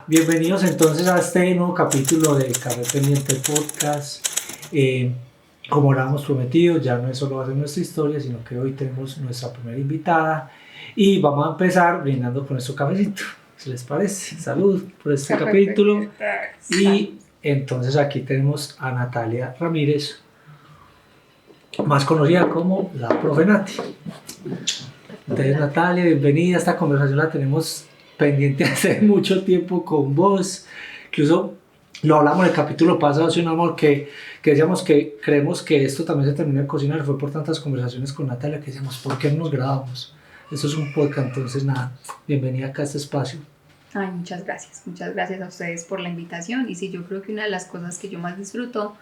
Bienvenidos entonces a este nuevo capítulo de Café Pendiente Podcast. Como lo habíamos prometido, ya no es solo va a ser nuestra historia, sino que hoy tenemos nuestra primera invitada y vamos a empezar brindando con nuestro cafecito. ¿Qué les parece? Salud por este capítulo. Y entonces aquí tenemos a Natalia Ramírez, más conocida como la Profe Nati. Entonces, Natalia, bienvenida. Esta conversación la tenemos pendiente hace mucho tiempo con vos. Incluso lo hablamos en el capítulo pasado, hace un amor que decíamos que creemos que esto también se terminó de cocinar. Fue por tantas conversaciones con Natalia que decíamos, ¿por qué no nos grabamos? Esto es un podcast, entonces nada, bienvenida acá a este espacio. Ay, muchas gracias a ustedes por la invitación. Y sí, yo creo que una de las cosas que yo más disfruto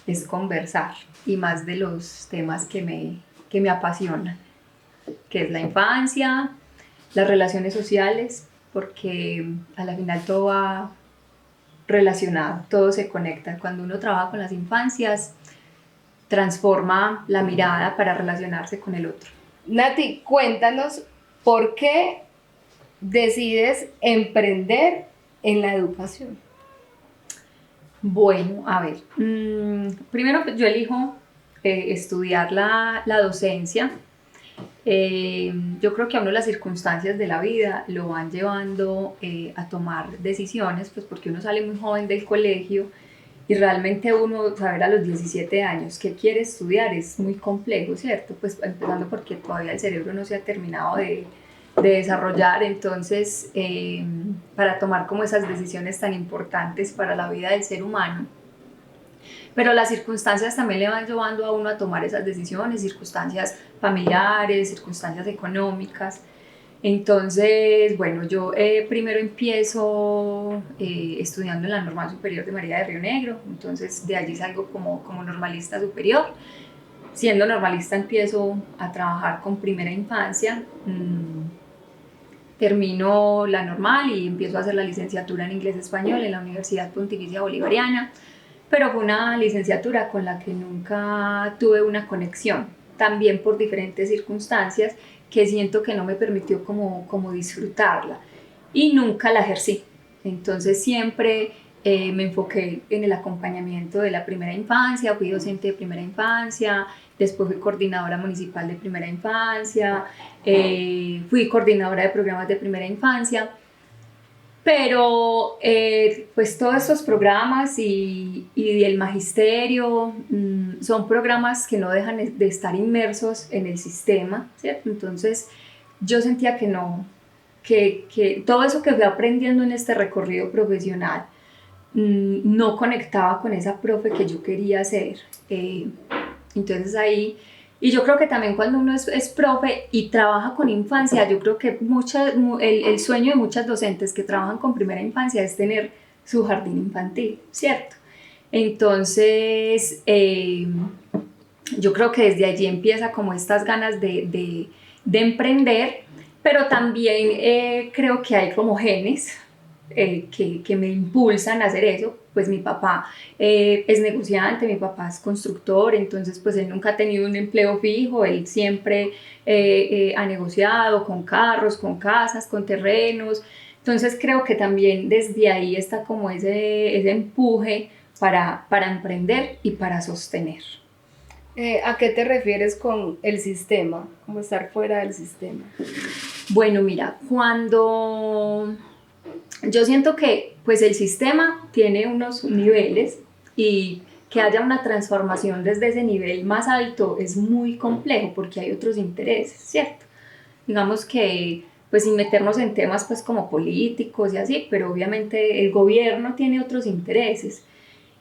es conversar, y más de los temas que me apasionan, que es la infancia, las relaciones sociales, porque a la final todo va relacionado, todo se conecta. Cuando uno trabaja con las infancias, transforma la mirada para relacionarse con el otro. Nati, cuéntanos por qué decides emprender en la educación. Bueno, a ver, primero yo elijo estudiar la docencia. Yo creo que a uno las circunstancias de la vida lo van llevando a tomar decisiones, pues porque uno sale muy joven del colegio y realmente uno saber a los 17 años qué quiere estudiar es muy complejo, ¿cierto? Pues empezando porque todavía el cerebro no se ha terminado de desarrollar, entonces para tomar como esas decisiones tan importantes para la vida del ser humano. Pero las circunstancias también le van llevando a uno a tomar esas decisiones, circunstancias familiares, circunstancias económicas. Entonces, bueno, yo primero empiezo estudiando en la Normal Superior de María de Río Negro, entonces de allí salgo como normalista superior. Siendo normalista empiezo a trabajar con primera infancia, termino la normal y empiezo a hacer la licenciatura en inglés-español en la Universidad Pontificia Bolivariana, pero fue una licenciatura con la que nunca tuve una conexión, también por diferentes circunstancias que siento que no me permitió como disfrutarla y nunca la ejercí. Entonces siempre me enfoqué en el acompañamiento de la primera infancia, fui docente de primera infancia, después fui coordinadora municipal de primera infancia, fui coordinadora de programas de primera infancia, pero pues todos estos programas y el magisterio son programas que no dejan de estar inmersos en el sistema, ¿cierto? Entonces yo sentía que no, que todo eso que fui aprendiendo en este recorrido profesional no conectaba con esa profe que yo quería ser. Entonces ahí, y yo creo que también cuando uno es profe y trabaja con infancia, yo creo que el sueño de muchas docentes que trabajan con primera infancia es tener su jardín infantil, ¿cierto? Entonces yo creo que desde allí empieza como estas ganas de emprender, pero también creo que hay como genes que me impulsan a hacer eso. Pues mi papá es negociante, mi papá es constructor, entonces pues él nunca ha tenido un empleo fijo, él siempre ha negociado con carros, con casas, con terrenos, entonces creo que también desde ahí está como ese empuje para emprender y para sostener. ¿A qué te refieres con el sistema? ¿Cómo estar fuera del sistema? Bueno, mira, cuando yo siento que pues el sistema tiene unos niveles y que haya una transformación desde ese nivel más alto es muy complejo porque hay otros intereses, ¿cierto? Digamos que pues sin meternos en temas pues como políticos y así, pero obviamente el gobierno tiene otros intereses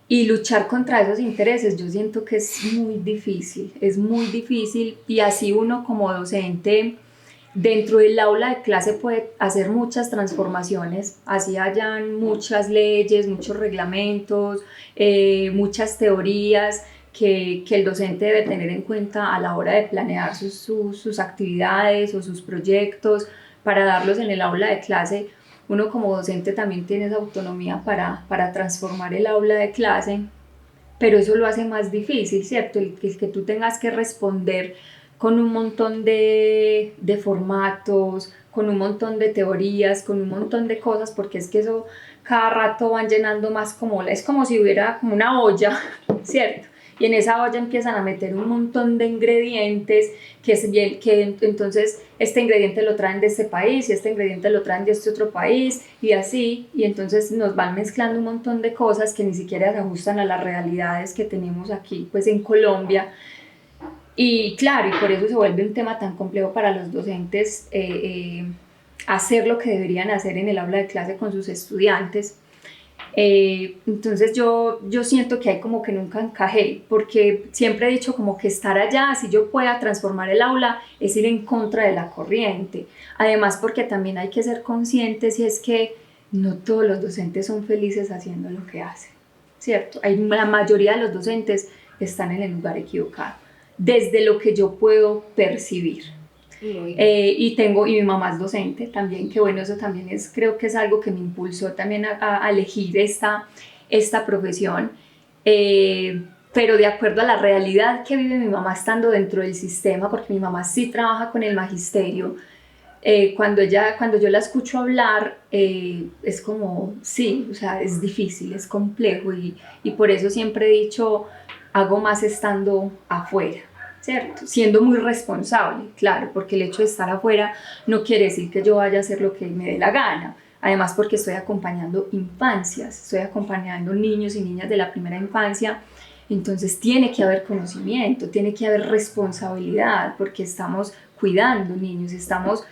y luchar contra esos intereses yo siento que es muy difícil y así uno como docente dentro del aula de clase puede hacer muchas transformaciones, así hayan muchas leyes, muchos reglamentos, muchas teorías que el docente debe tener en cuenta a la hora de planear sus actividades o sus proyectos para darlos en el aula de clase. Uno como docente también tiene esa autonomía para transformar el aula de clase, pero eso lo hace más difícil, ¿cierto? El que tú tengas que responder con un montón de formatos, con un montón de teorías, con un montón de cosas, porque es que eso cada rato van llenando más es como si hubiera como una olla, ¿cierto? Y en esa olla empiezan a meter un montón de ingredientes entonces este ingrediente lo traen de este país y este ingrediente lo traen de este otro país y así, y entonces nos van mezclando un montón de cosas que ni siquiera se ajustan a las realidades que tenemos aquí pues en Colombia. Y claro, y por eso se vuelve un tema tan complejo para los docentes hacer lo que deberían hacer en el aula de clase con sus estudiantes. Entonces yo siento que hay como que nunca encajé, porque siempre he dicho como que estar allá, si yo pueda transformar el aula, es ir en contra de la corriente. Además porque también hay que ser conscientes y es que no todos los docentes son felices haciendo lo que hacen, ¿cierto? La mayoría de los docentes están en el lugar equivocado, desde lo que yo puedo percibir. Y mi mamá es docente también, que bueno, eso también creo que es algo que me impulsó también a elegir esta profesión, pero de acuerdo a la realidad que vive mi mamá estando dentro del sistema, porque mi mamá sí trabaja con el magisterio, cuando yo la escucho hablar, es como, sí, o sea, es difícil, es complejo y por eso siempre he dicho, hago más estando afuera, ¿cierto? Siendo muy responsable, claro, porque el hecho de estar afuera no quiere decir que yo vaya a hacer lo que me dé la gana. Además porque estoy acompañando infancias, estoy acompañando niños y niñas de la primera infancia, entonces tiene que haber conocimiento, tiene que haber responsabilidad, porque estamos cuidando niños, estamos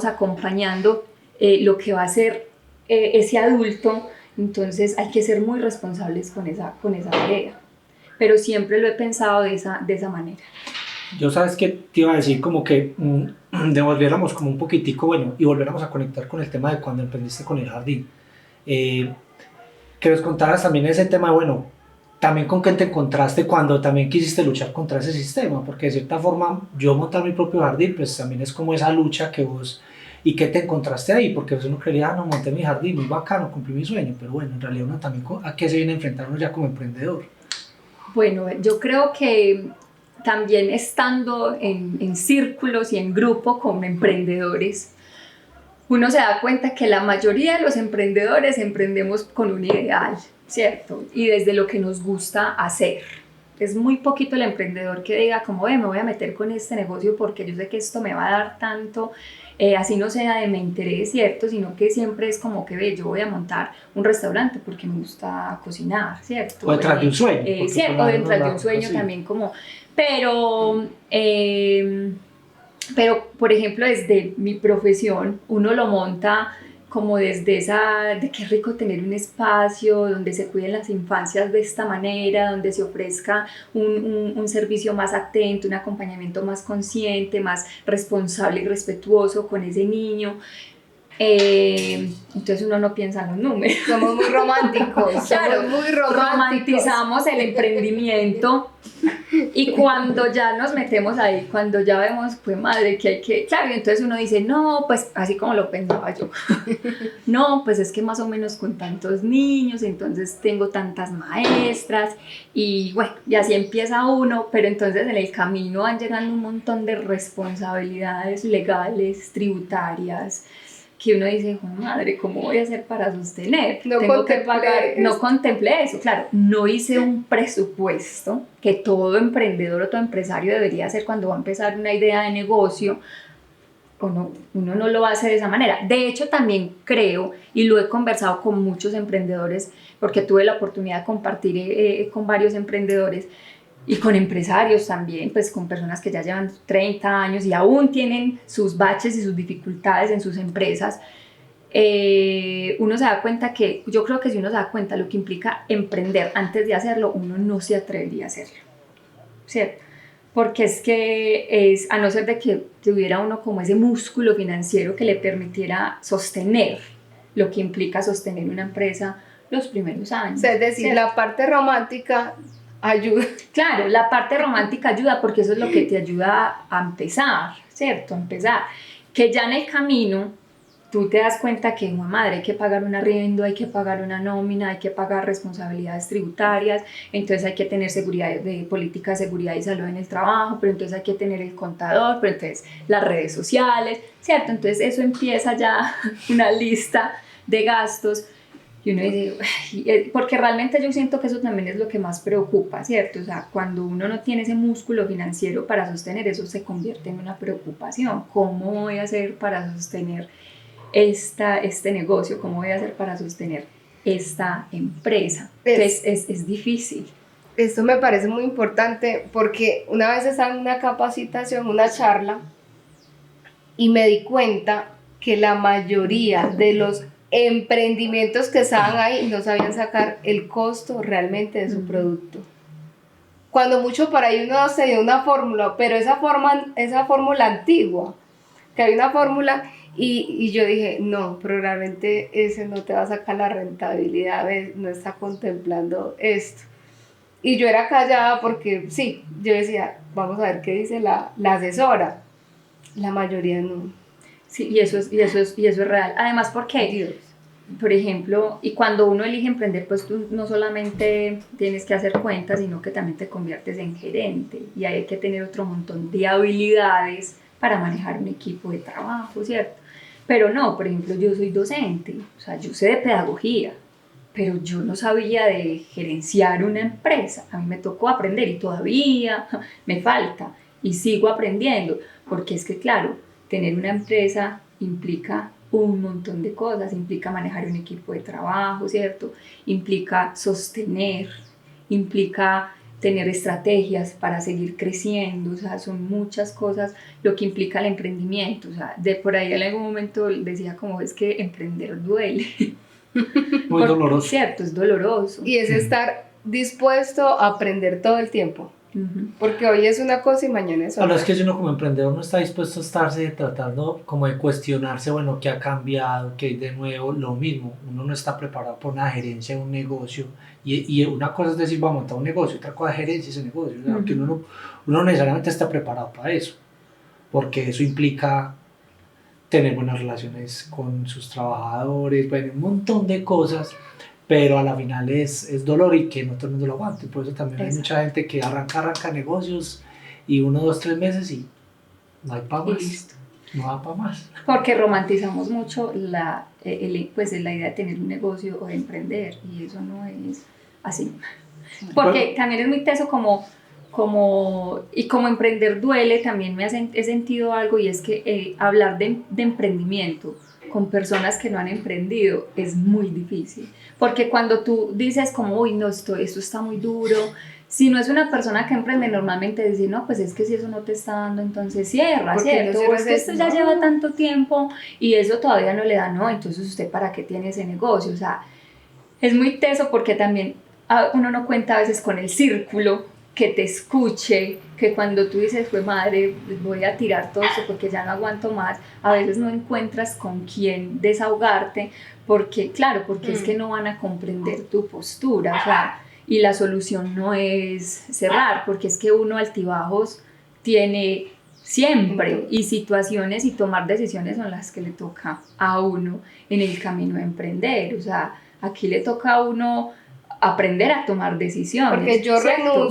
acompañando lo que va a ser ese adulto, entonces hay que ser muy responsables con esa tarea. Pero siempre lo he pensado de esa manera. Yo sabes que te iba a decir como que devolviéramos como un poquitico, bueno, y volviéramos a conectar con el tema de cuando emprendiste con el jardín. Que nos contaras también ese tema, bueno, también con qué te encontraste cuando también quisiste luchar contra ese sistema, porque de cierta forma yo montar mi propio jardín, pues también es como esa lucha que vos, y qué te encontraste ahí, porque uno creía, no, monté mi jardín, muy bacano, cumplí mi sueño, pero bueno, en realidad uno también, ¿a qué se viene a enfrentar uno ya como emprendedor? Bueno, yo creo que también estando en círculos y en grupo con emprendedores, uno se da cuenta que la mayoría de los emprendedores emprendemos con un ideal, ¿cierto? Y desde lo que nos gusta hacer. Es muy poquito el emprendedor que diga como, me voy a meter con este negocio porque yo sé que esto me va a dar tanto, así no sea de mi interés, ¿cierto? Sino que siempre es como que yo voy a montar un restaurante porque me gusta cocinar, ¿cierto? O detrás de un sueño. ¿Cierto? O detrás de un sueño también como... Pero, por ejemplo, desde mi profesión, uno lo monta como desde de qué rico tener un espacio donde se cuiden las infancias de esta manera, donde se ofrezca un servicio más atento, un acompañamiento más consciente, más responsable y respetuoso con ese niño. Entonces uno no piensa en los números. Somos muy románticos, claro, somos muy románticos. Romantizamos el emprendimiento y cuando ya nos metemos ahí, cuando ya vemos, pues madre, que hay que, claro, y entonces uno dice, no, pues así como lo pensaba yo, no, pues es que más o menos con tantos niños, entonces tengo tantas maestras y bueno, y así empieza uno, pero entonces en el camino van llegando un montón de responsabilidades legales, tributarias, que uno dice, madre, ¿cómo voy a hacer para sostener? Tengo que pagar, no contemplé eso, claro, no hice un presupuesto que todo emprendedor o todo empresario debería hacer cuando va a empezar una idea de negocio. Uno no lo hace de esa manera. De hecho, también creo, y lo he conversado con muchos emprendedores, porque tuve la oportunidad de compartir con varios emprendedores, y con empresarios también, pues con personas que ya llevan 30 años y aún tienen sus baches y sus dificultades en sus empresas, uno se da cuenta que, yo creo que si uno se da cuenta lo que implica emprender antes de hacerlo, uno no se atrevería a hacerlo, ¿cierto? Porque es que, a no ser de que tuviera uno como ese músculo financiero que le permitiera sostener lo que implica sostener una empresa los primeros años. O sea, es decir, ¿cierto? La parte romántica ayuda. Claro, la parte romántica ayuda porque eso es lo que te ayuda a empezar, ¿cierto? A empezar. Que ya en el camino tú te das cuenta que, madre, hay que pagar un arriendo, hay que pagar una nómina, hay que pagar responsabilidades tributarias, entonces hay que tener seguridad de política de seguridad y salud en el trabajo, pero entonces hay que tener el contador, pero entonces las redes sociales, ¿cierto? Entonces eso empieza ya una lista de gastos Y uno dice, porque realmente yo siento que eso también es lo que más preocupa, ¿cierto? O sea, cuando uno no tiene ese músculo financiero para sostener, eso se convierte en una preocupación. ¿Cómo voy a hacer para sostener este negocio? ¿Cómo voy a hacer para sostener esta empresa? Entonces es difícil. Esto me parece muy importante porque una vez estaba en una capacitación, una charla, y me di cuenta que la mayoría de los emprendimientos que estaban ahí no sabían sacar el costo realmente de su producto. Cuando mucho para ahí uno se dio una fórmula, pero esa fórmula antigua, que había una fórmula y yo dije, no, pero realmente ese no te va a sacar la rentabilidad, no está contemplando esto. Y yo era callada porque sí, yo decía, vamos a ver qué dice la asesora. La mayoría no. Sí, y eso es real. Además, porque, Dios. por ejemplo, y cuando uno elige emprender, pues tú no solamente tienes que hacer cuentas, sino que también te conviertes en gerente. Y hay que tener otro montón de habilidades para manejar un equipo de trabajo, ¿cierto? Pero no, por ejemplo, yo soy docente, o sea, yo sé de pedagogía, pero yo no sabía de gerenciar una empresa. A mí me tocó aprender y todavía me falta y sigo aprendiendo, porque es que claro, tener una empresa implica un montón de cosas, implica manejar un equipo de trabajo, ¿cierto? Implica sostener, implica tener estrategias para seguir creciendo, o sea, son muchas cosas lo que implica el emprendimiento, o sea, de por ahí en algún momento decía como es que emprender duele. Muy doloroso. Cierto, es doloroso. Y es estar dispuesto a aprender todo el tiempo. Porque hoy es una cosa y mañana es otra. Ahora es que uno como emprendedor no está dispuesto a estarse tratando como de cuestionarse, bueno, qué ha cambiado, qué hay de nuevo, lo mismo. Uno no está preparado por una gerencia de un negocio y una cosa es decir, va a montar un negocio, otra cosa es gerencia ese negocio. O sea, porque uno no necesariamente está preparado para eso, porque eso implica tener buenas relaciones con sus trabajadores, bueno, un montón de cosas, pero a la final es dolor y que no todo el mundo lo aguanta. Y por eso también hay mucha gente que arranca negocios y 1, 2, 3 meses y no hay para más, listo. no da para más. Porque romantizamos mucho pues, la idea de tener un negocio o de emprender y eso no es así. Porque también es muy teso y como emprender duele, también he sentido algo y es que hablar de emprendimiento con personas que no han emprendido es muy difícil, porque cuando tú dices como, uy, no, esto está muy duro, si no es una persona que emprende, normalmente dice, no, pues es que si eso no te está dando, entonces cierra, ¿cierto? O es que esto ya lleva tanto tiempo y eso todavía no le da, no, entonces usted para qué tiene ese negocio, o sea, es muy teso porque también uno no cuenta a veces con el círculo que te escuche, que cuando tú dices, pues madre, voy a tirar todo esto porque ya no aguanto más, a veces no encuentras con quién desahogarte, porque es que no van a comprender tu postura, o sea, y la solución no es cerrar, porque es que uno altibajos tiene siempre, y situaciones y tomar decisiones son las que le toca a uno en el camino de emprender, o sea, aquí le toca a uno aprender a tomar decisiones. Porque yo ¿cierto?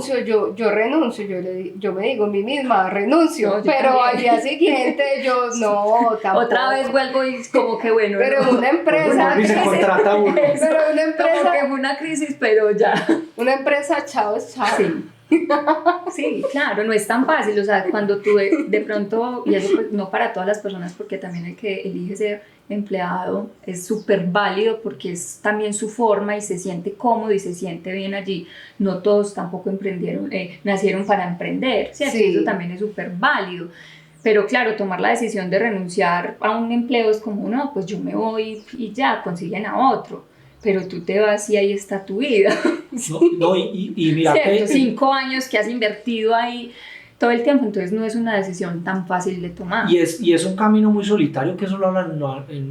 renuncio, yo me digo a mí misma, renuncio, no, pero también. Al día siguiente yo no, tampoco. Otra vez vuelvo y como que bueno. Pero no. Una empresa. Y se contrata uno. Pero una empresa. Como que fue una crisis, pero ya. Una empresa, chao, es chao. Sí. Sí, claro, no es tan fácil, o sea, cuando tú de pronto, y eso pues, no para todas las personas, porque también el que elige ser empleado es súper válido porque es también su forma y se siente cómodo y se siente bien allí, no todos tampoco nacieron para emprender, ¿cierto? Sí. Eso también es súper válido, pero claro, tomar la decisión de renunciar a un empleo es como, no, pues yo me voy y ya, consiguen a otro. Pero tú te vas y ahí está tu vida. No, y mira que 5 años que has invertido ahí todo el tiempo, entonces no es una decisión tan fácil de tomar. Y es un camino muy solitario, que eso lo hablan,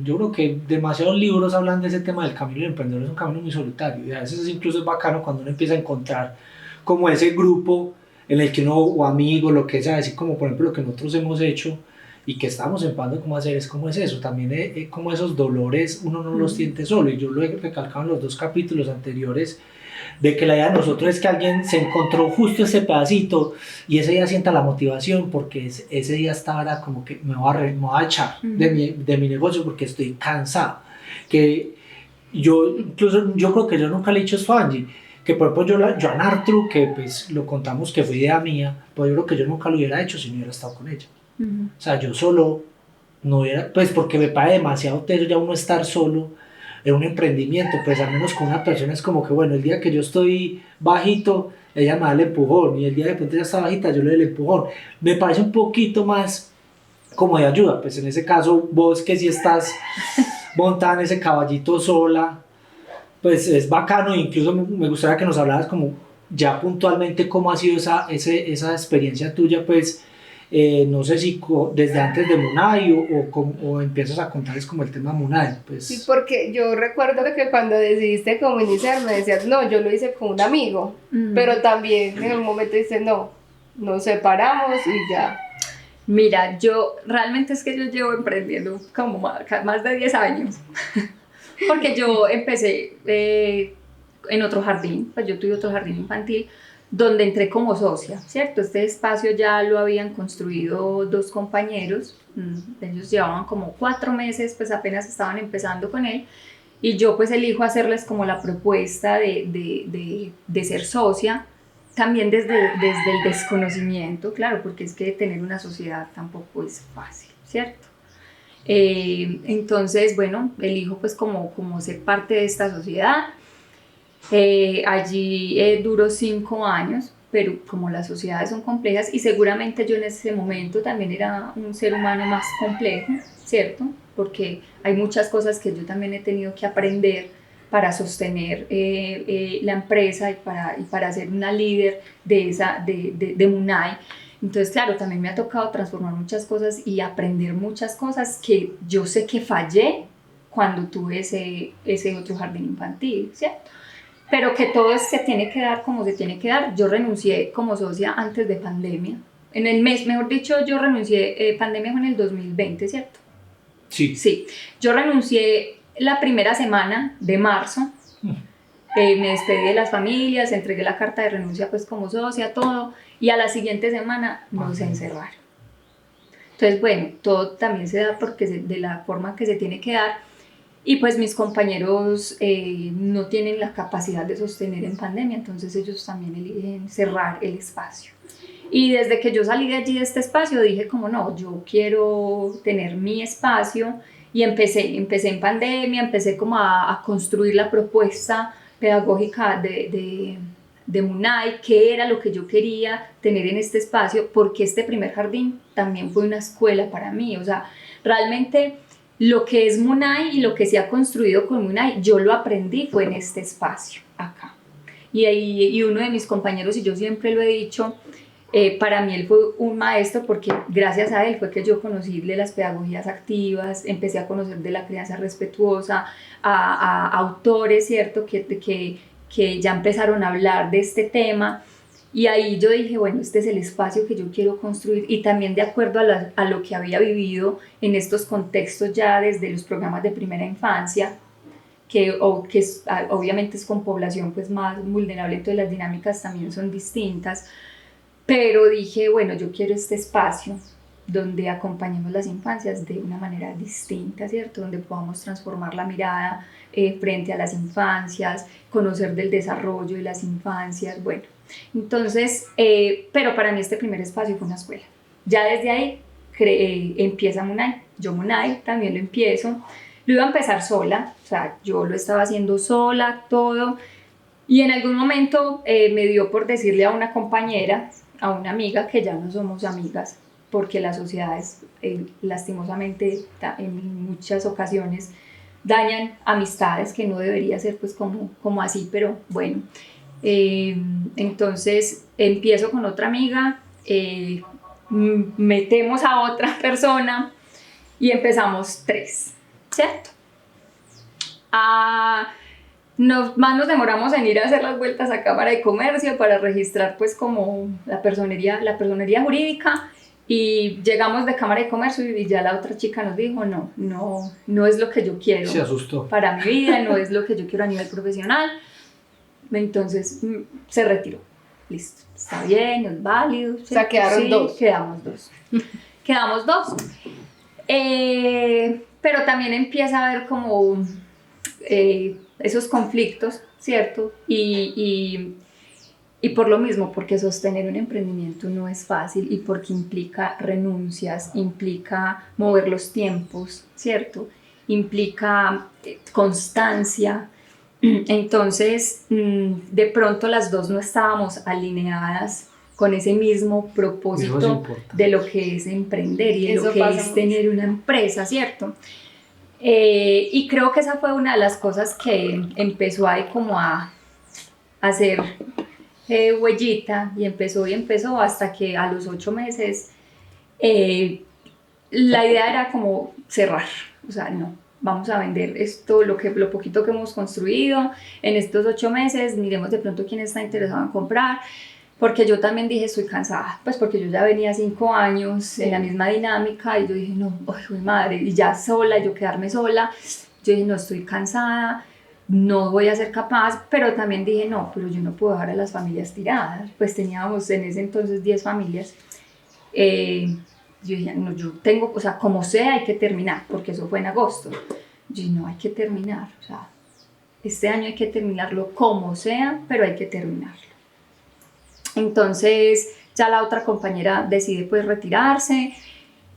yo creo que demasiados libros hablan de ese tema del camino del emprendedor, es un camino muy solitario, y a veces incluso es bacano cuando uno empieza a encontrar como ese grupo en el que uno, o amigos, lo que sea, así como por ejemplo lo que nosotros hemos hecho, y que estamos empezando cómo hacer, es como es eso, también como esos dolores uno no los siente solo, y yo lo he recalcado en los 2 capítulos anteriores, de que la idea de nosotros es que alguien se encontró justo ese pedacito, y ese día sienta la motivación, porque ese día estaba como que me voy a echar de mi negocio porque estoy cansado, que Incluso yo creo que yo nunca le he dicho esto a Angie, que por ejemplo yo a Nartru, que pues lo contamos que fue idea mía, pues yo creo que yo nunca lo hubiera hecho si no hubiera estado con ella. O sea, yo solo no hubiera, pues porque me parece demasiado teso ya uno estar solo en un emprendimiento, pues al menos con una persona es como que bueno, el día que yo estoy bajito, ella me da el empujón, y el día de pronto ella está bajita, yo le doy el empujón. Me parece un poquito más como de ayuda, pues en ese caso vos que si estás montada en ese caballito sola, pues es bacano, incluso me gustaría que nos hablaras como ya puntualmente cómo ha sido esa experiencia tuya, pues no sé si desde antes de Munay o empiezas a contarles como el tema Munay, pues. Sí, porque yo recuerdo que cuando decidiste como iniciar me decías, no, yo lo hice con un amigo, pero también en un momento dices, no, nos separamos y ya. Mira, yo realmente es que yo llevo emprendiendo como más de 10 años, porque yo empecé en otro jardín, pues yo tuve otro jardín infantil, donde entré como socia, ¿cierto? Este espacio ya lo habían construido 2 compañeros, ellos llevaban como 4 meses, pues apenas estaban empezando con él, y yo pues elijo hacerles como la propuesta de ser socia, también desde el desconocimiento, claro, porque es que tener una sociedad tampoco es fácil, ¿cierto? Entonces, bueno, elijo pues como ser parte de esta sociedad. Allí duró 5 años, pero como las sociedades son complejas y seguramente yo en ese momento también era un ser humano más complejo, ¿cierto? Porque hay muchas cosas que yo también he tenido que aprender para sostener la empresa y para ser una líder de Munay. Entonces, claro, también me ha tocado transformar muchas cosas y aprender muchas cosas que yo sé que fallé cuando tuve ese otro jardín infantil, ¿cierto? Pero que todo se tiene que dar como se tiene que dar. Yo renuncié como socia antes de pandemia. En el mes, mejor dicho, yo renuncié, pandemia fue en el 2020, ¿cierto? Sí. Sí, yo renuncié la primera semana de marzo, me despedí de las familias, entregué la carta de renuncia pues como socia, todo, y a la siguiente semana nos encerraron. Entonces, bueno, todo también se da porque de la forma que se tiene que dar, y pues mis compañeros no tienen la capacidad de sostener en pandemia, entonces ellos también eligen cerrar el espacio. Y desde que yo salí de allí, de este espacio, dije como no, yo quiero tener mi espacio y empecé en pandemia, empecé como a construir la propuesta pedagógica de Munay, qué era lo que yo quería tener en este espacio, porque este primer jardín también fue una escuela para mí, o sea, realmente lo que es Munay y lo que se ha construido con Munay, yo lo aprendí fue en este espacio, acá. Y uno de mis compañeros, y yo siempre lo he dicho, para mí él fue un maestro porque gracias a él fue que yo conocí de las pedagogías activas, empecé a conocer de la crianza respetuosa, a autores, ¿cierto? Que ya empezaron a hablar de este tema, y ahí yo dije, bueno, este es el espacio que yo quiero construir, y también de acuerdo a lo que había vivido en estos contextos ya desde los programas de primera infancia, que obviamente es con población pues más vulnerable, entonces las dinámicas también son distintas. Pero dije, bueno, yo quiero este espacio donde acompañemos las infancias de una manera distinta, ¿cierto? Donde podamos transformar la mirada frente a las infancias, conocer del desarrollo de las infancias, bueno. Entonces, pero para mí este primer espacio fue una escuela. Ya desde ahí empieza Munay. Yo Munay también lo empiezo. Lo iba a empezar sola, o sea, yo lo estaba haciendo sola, todo. Y en algún momento me dio por decirle a una compañera, a una amiga, que ya no somos amigas, porque las sociedades lastimosamente en muchas ocasiones dañan amistades, que no debería ser pues como así, pero bueno. Entonces empiezo con otra amiga, metemos a otra persona y empezamos 3, ¿cierto? Más nos demoramos en ir a hacer las vueltas a Cámara de Comercio para registrar pues como la personería jurídica, y llegamos de Cámara de Comercio y ya la otra chica nos dijo no es lo que yo quiero. Se asustó. Para mi vida, no es lo que yo quiero a nivel profesional. Entonces se retiró. Listo, está bien, es válido. O sea, quedaron 2. Quedamos 2. Quedamos 2. Pero también empieza a haber como esos conflictos, ¿cierto? Y por lo mismo, porque sostener un emprendimiento no es fácil y porque implica renuncias, implica mover los tiempos, ¿cierto? Implica constancia. Entonces, de pronto las dos no estábamos alineadas con ese mismo propósito de lo que es emprender y de lo que es tener una empresa, ¿cierto? Y creo que esa fue una de las cosas que empezó ahí como a hacer huellita y empezó hasta que a los 8 meses la idea era como cerrar, o sea, no, vamos a vender esto, lo poquito que hemos construido en estos 8 meses, miremos de pronto quién está interesado en comprar, porque yo también dije estoy cansada, pues porque yo ya venía 5 años en la misma dinámica y yo dije no, uy, madre, y ya sola, yo quedarme sola, yo dije no, estoy cansada, no voy a ser capaz, pero también dije no, pero yo no puedo dejar a las familias tiradas, pues teníamos en ese entonces 10 familias, yo dije, no, yo tengo, o sea, como sea hay que terminar, porque eso fue en agosto. Yo dije, no, hay que terminar, o sea, este año hay que terminarlo como sea, pero hay que terminarlo. Entonces, ya la otra compañera decide pues retirarse,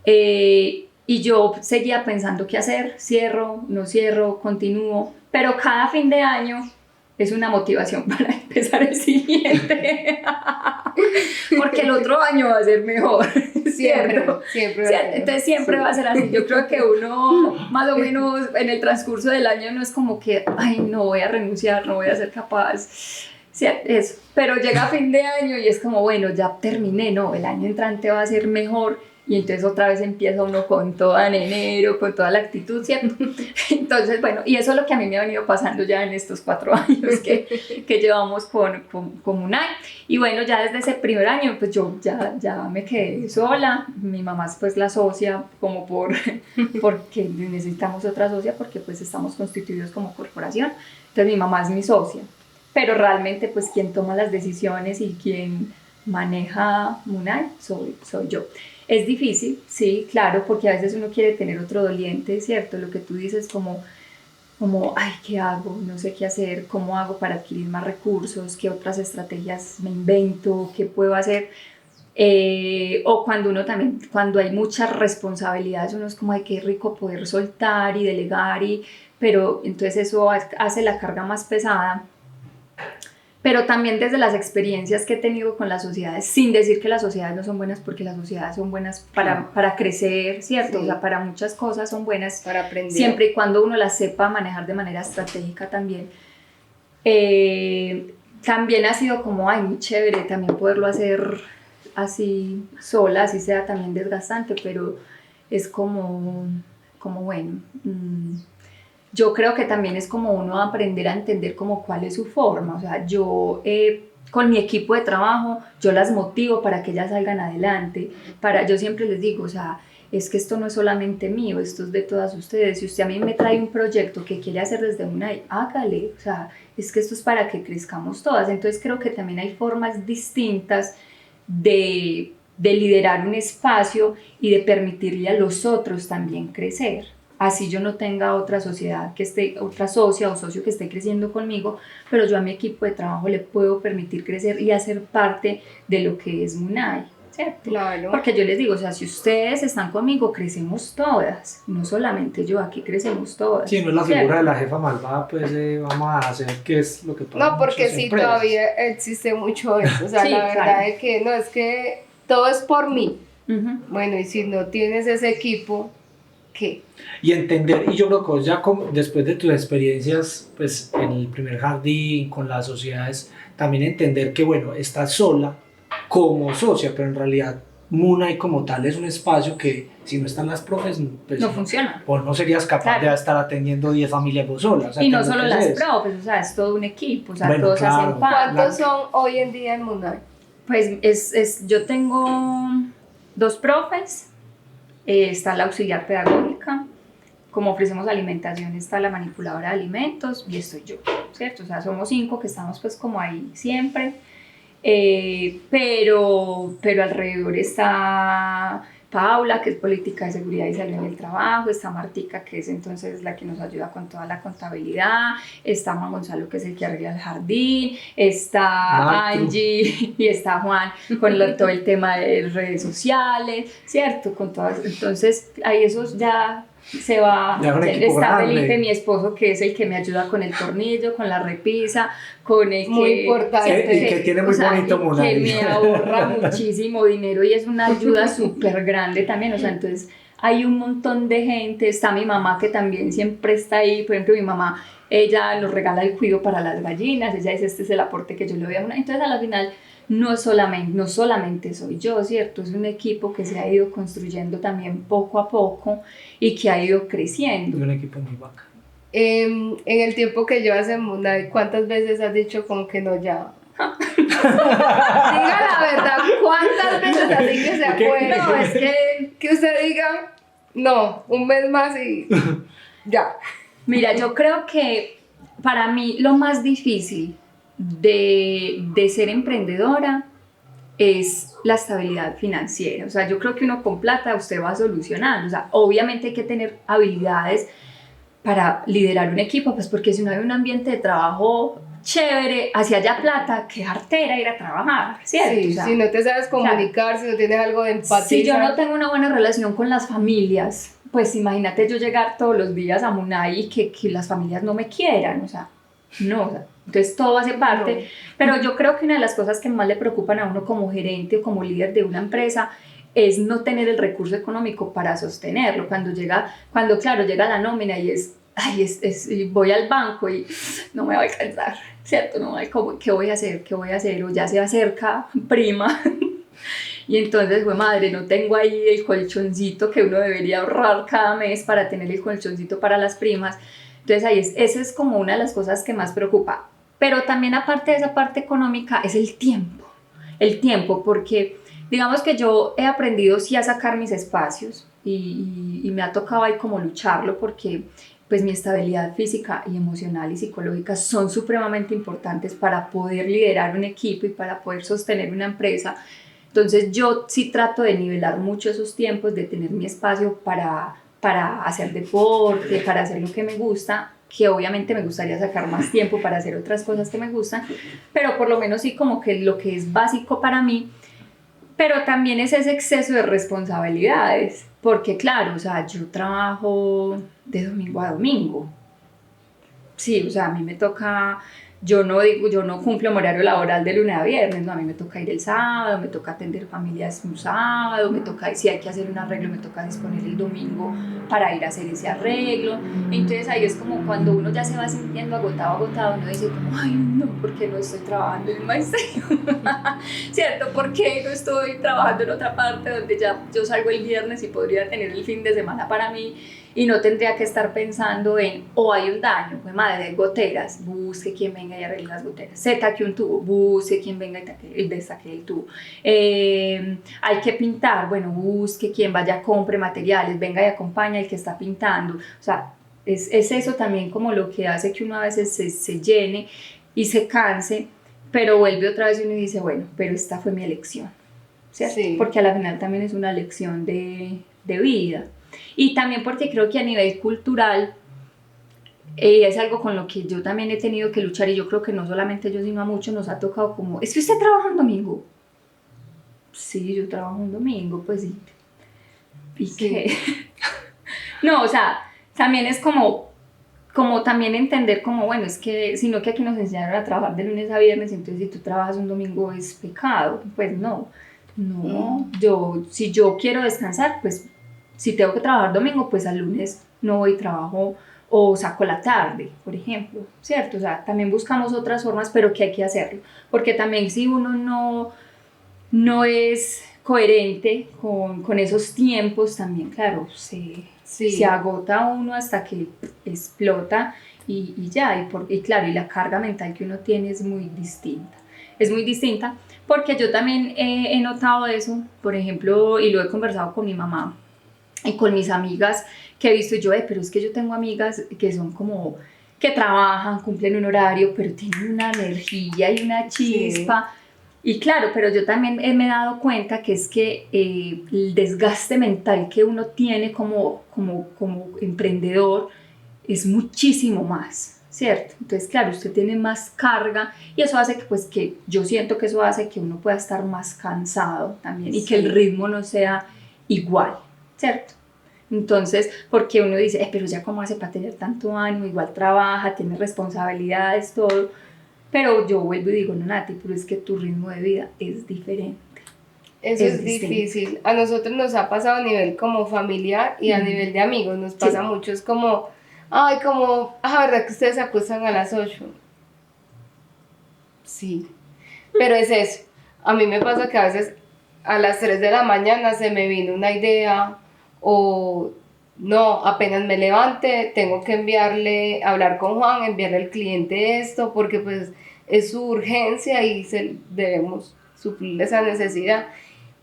y yo seguía pensando qué hacer, cierro, no cierro, continúo, pero cada fin de año es una motivación para empezar el siguiente, porque el otro año va a ser mejor. Siempre. Entonces siempre va a ser así. Yo creo que uno más o menos en el transcurso del año no es como que, ay, no voy a renunciar, no voy a ser capaz. Sí, eso. Pero llega fin de año y es como, bueno, ya terminé, no, el año entrante va a ser mejor. Y entonces otra vez empieza uno con toda en enero, con toda la actitud, ¿cierto? Entonces, bueno, y eso es lo que a mí me ha venido pasando ya en estos 4 años que llevamos con Munay. Y bueno, ya desde ese primer año, pues yo ya me quedé sola. Mi mamá es pues la socia, como porque necesitamos otra socia, porque pues estamos constituidos como corporación. Entonces mi mamá es mi socia. Pero realmente pues quien toma las decisiones y quien maneja Munay soy yo. Es difícil, sí, claro, porque a veces uno quiere tener otro doliente, ¿cierto? Lo que tú dices como ay, ¿qué hago? No sé qué hacer, ¿cómo hago para adquirir más recursos? ¿Qué otras estrategias me invento? ¿Qué puedo hacer? O cuando uno también, cuando hay muchas responsabilidades, uno es como, ay, qué rico poder soltar y delegar, pero entonces eso hace la carga más pesada. Pero también desde las experiencias que he tenido con las sociedades, sin decir que las sociedades no son buenas, porque las sociedades son buenas para crecer, ¿cierto? Sí. O sea, para muchas cosas son buenas, para aprender. Siempre y cuando uno las sepa manejar de manera estratégica también. También ha sido como, ay, muy chévere también poderlo hacer así sola, así sea también desgastante, pero es como bueno... Yo creo que también es como uno aprender a entender como cuál es su forma, o sea, yo con mi equipo de trabajo, yo las motivo para que ellas salgan adelante, yo siempre les digo, o sea, es que esto no es solamente mío, esto es de todas ustedes, si usted a mí me trae un proyecto que quiere hacer desde Munay, hágale, o sea, es que esto es para que crezcamos todas, entonces creo que también hay formas distintas de liderar un espacio y de permitirle a los otros también crecer. Así yo no tenga otra sociedad otra socia o socio que esté creciendo conmigo, pero yo a mi equipo de trabajo le puedo permitir crecer y hacer parte de lo que es Munay, ¿cierto? Claro. Porque yo les digo, o sea, si ustedes están conmigo, crecemos todas, no solamente yo, aquí crecemos todas. Sí, no es la figura, ¿cierto?, de la jefa malvada, pues vamos a hacer qué es lo que pasa. No, porque sí, empresas. Todavía existe mucho eso, o sea, sí, la verdad, claro, es que no, es que todo es por mí. Uh-huh. Bueno, y si no tienes ese equipo, ¿qué? Y entender, y yo creo que ya después de tus experiencias pues en el primer jardín, con las sociedades, también entender que bueno, estás sola como socia, pero en realidad Munay como tal es un espacio que si no están las profes pues no funciona. Vos no serías capaz, claro, de estar atendiendo 10 familias vos sola. O sea, y no solo las profes, o sea, es todo un equipo, o sea, bueno, todos claro, hacen parte. ¿Cuántos son hoy en día en Munay? Pues yo tengo 2 profes, está la auxiliar pedagógica, como ofrecemos alimentación está la manipuladora de alimentos y estoy yo, ¿cierto? O sea, somos 5 que estamos pues como ahí siempre, pero alrededor está Paula, que es política de seguridad y salud en el trabajo, está Martica, que es entonces la que nos ayuda con toda la contabilidad, está Juan Gonzalo, que es el que arregla el jardín, está Martu. Angie y está Juan con todo el tema de redes sociales, ¿cierto? Con todas, entonces ahí eso ya se va, Ya un equipo está grande. Felipe, mi esposo, que es el que me ayuda con el tornillo, con la repisa, con el Muy que... importante. Y que tiene muy bonito y que Munay. me ahorra muchísimo dinero y es una ayuda súper grande también, o sea, entonces hay un montón de gente, está mi mamá que también siempre está ahí, por ejemplo mi mamá, ella nos regala el cuido para las gallinas, ella dice este es el aporte que yo le doy a una, entonces a la final no solamente soy yo, ¿cierto? Es un equipo que se ha ido construyendo también poco a poco y que ha ido creciendo. Es un equipo muy bacán. En el tiempo que llevas en Munay, ¿cuántas veces has dicho como que no ya? Diga la verdad, ¿cuántas veces así que se acuerda? No, es que usted diga, no, un mes más y ya. Mira, yo creo que para mí lo más difícil de ser emprendedora es la estabilidad financiera. O sea, yo creo que uno con plata usted va solucionando. O sea, obviamente hay que tener habilidades para liderar un equipo, pues porque si no hay un ambiente de trabajo chévere, hacia allá plata, qué artera ir a trabajar, ¿cierto? Sí, o sea, si no te sabes comunicar, si no tienes algo de empatía. si yo no tengo una buena relación con las familias, pues imagínate yo llegar todos los días a Munay y que las familias no me quieran, o sea, no, o sea, entonces todo hace parte, No. pero yo creo que una de las cosas que más le preocupan a uno como gerente o como líder de una empresa es no tener el recurso económico para sostenerlo, cuando claro, llega la nómina y y voy al banco y no me va a alcanzar, ¿cierto? No, ¿qué voy a hacer? ¿Qué voy a hacer? O ya se acerca prima. Y entonces, fue madre, no tengo ahí el colchoncito que uno debería ahorrar cada mes para tener el colchoncito para las primas. Entonces, esa es como una de las cosas que más preocupa. Pero también aparte de esa parte económica es el tiempo. El tiempo, porque digamos que yo he aprendido sí a sacar mis espacios y me ha tocado ahí como lucharlo porque pues mi estabilidad física y emocional y psicológica son supremamente importantes para poder liderar un equipo y para poder sostener una empresa. Entonces yo sí trato de nivelar mucho esos tiempos, de tener mi espacio para hacer deporte, para hacer lo que me gusta, que obviamente me gustaría sacar más tiempo para hacer otras cosas que me gustan, pero por lo menos sí como que lo que es básico para mí, pero también es ese exceso de responsabilidades, porque claro, o sea, yo trabajo de domingo a domingo. Sí, o sea, a mí me toca, yo no cumplo un horario laboral de lunes a viernes, no, a mí me toca ir el sábado, me toca atender familias un sábado, me toca, si hay que hacer un arreglo, me toca disponer el domingo para ir a hacer ese arreglo. Entonces ahí es como cuando uno ya se va sintiendo agotado, uno dice como, ay no, ¿por qué no estoy trabajando en maestría? ¿Cierto? ¿Por qué no estoy trabajando en otra parte donde ya yo salgo el viernes y podría tener el fin de semana para mí? Y no tendría que estar pensando en, hay un daño, pues madre, hay goteras, busque quien venga y arregle las goteras. Se taque un tubo, busque quien venga y destaque el tubo. Hay que pintar, bueno, busque quien vaya, compre materiales, venga y acompaña al que está pintando. O sea, es eso también como lo que hace que uno a veces se llene y se canse, pero vuelve otra vez y uno dice, bueno, pero esta fue mi elección, ¿cierto? Sí. Porque a la final también es una lección de vida. Y también porque creo que a nivel cultural es algo con lo que yo también he tenido que luchar y yo creo que no solamente yo sino a muchos nos ha tocado como, ¿es que usted trabaja un domingo? Sí, yo trabajo un domingo, pues sí. ¿Y Sí. qué? No, o sea, también es como también entender como, bueno, es que sino que aquí nos enseñaron a trabajar de lunes a viernes, entonces si tú trabajas un domingo es pecado, pues no, si yo quiero descansar, pues si tengo que trabajar domingo, pues al lunes no voy y trabajo o saco la tarde, por ejemplo, ¿cierto? O sea, también buscamos otras formas, pero que hay que hacerlo, porque también si uno no es coherente con esos tiempos, también, claro, se agota uno hasta que explota y ya, y claro, y la carga mental que uno tiene es muy distinta, porque yo también he notado eso, por ejemplo, y lo he conversado con mi mamá, y con mis amigas que he visto yo, pero es que yo tengo amigas que son como, que trabajan, cumplen un horario, pero tienen una energía y una chispa, Y claro, pero yo también me he dado cuenta que es que el desgaste mental que uno tiene como emprendedor es muchísimo más, ¿cierto? Entonces, claro, usted tiene más carga y eso hace que, pues, que yo siento que eso hace que uno pueda estar más cansado también y que el ritmo no sea igual, ¿cierto? Entonces, porque uno dice, pero ya cómo hace para tener tanto ánimo, igual trabaja, tiene responsabilidades, todo. Pero yo vuelvo y digo, no, Nati, pero es que tu ritmo de vida es diferente. Eso es difícil. A nosotros nos ha pasado a nivel como familiar y a nivel de amigos. Nos pasa mucho. Es como, ¿verdad que ustedes se acuestan a las 8? Sí. Pero es eso. A mí me pasa que a veces a las 3 de la mañana se me vino una idea o no, apenas me levante, tengo que hablar con Juan, enviarle al cliente esto, porque pues es su urgencia y debemos suplir esa necesidad,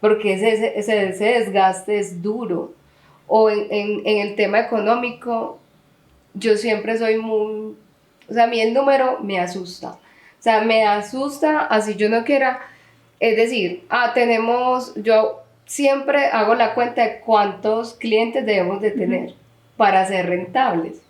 porque ese desgaste es duro. O en el tema económico, yo siempre soy muy, o sea, a mí el número me asusta. O sea, me asusta, así yo no quiera, es decir, yo siempre hago la cuenta de cuántos clientes debemos de tener para ser rentables.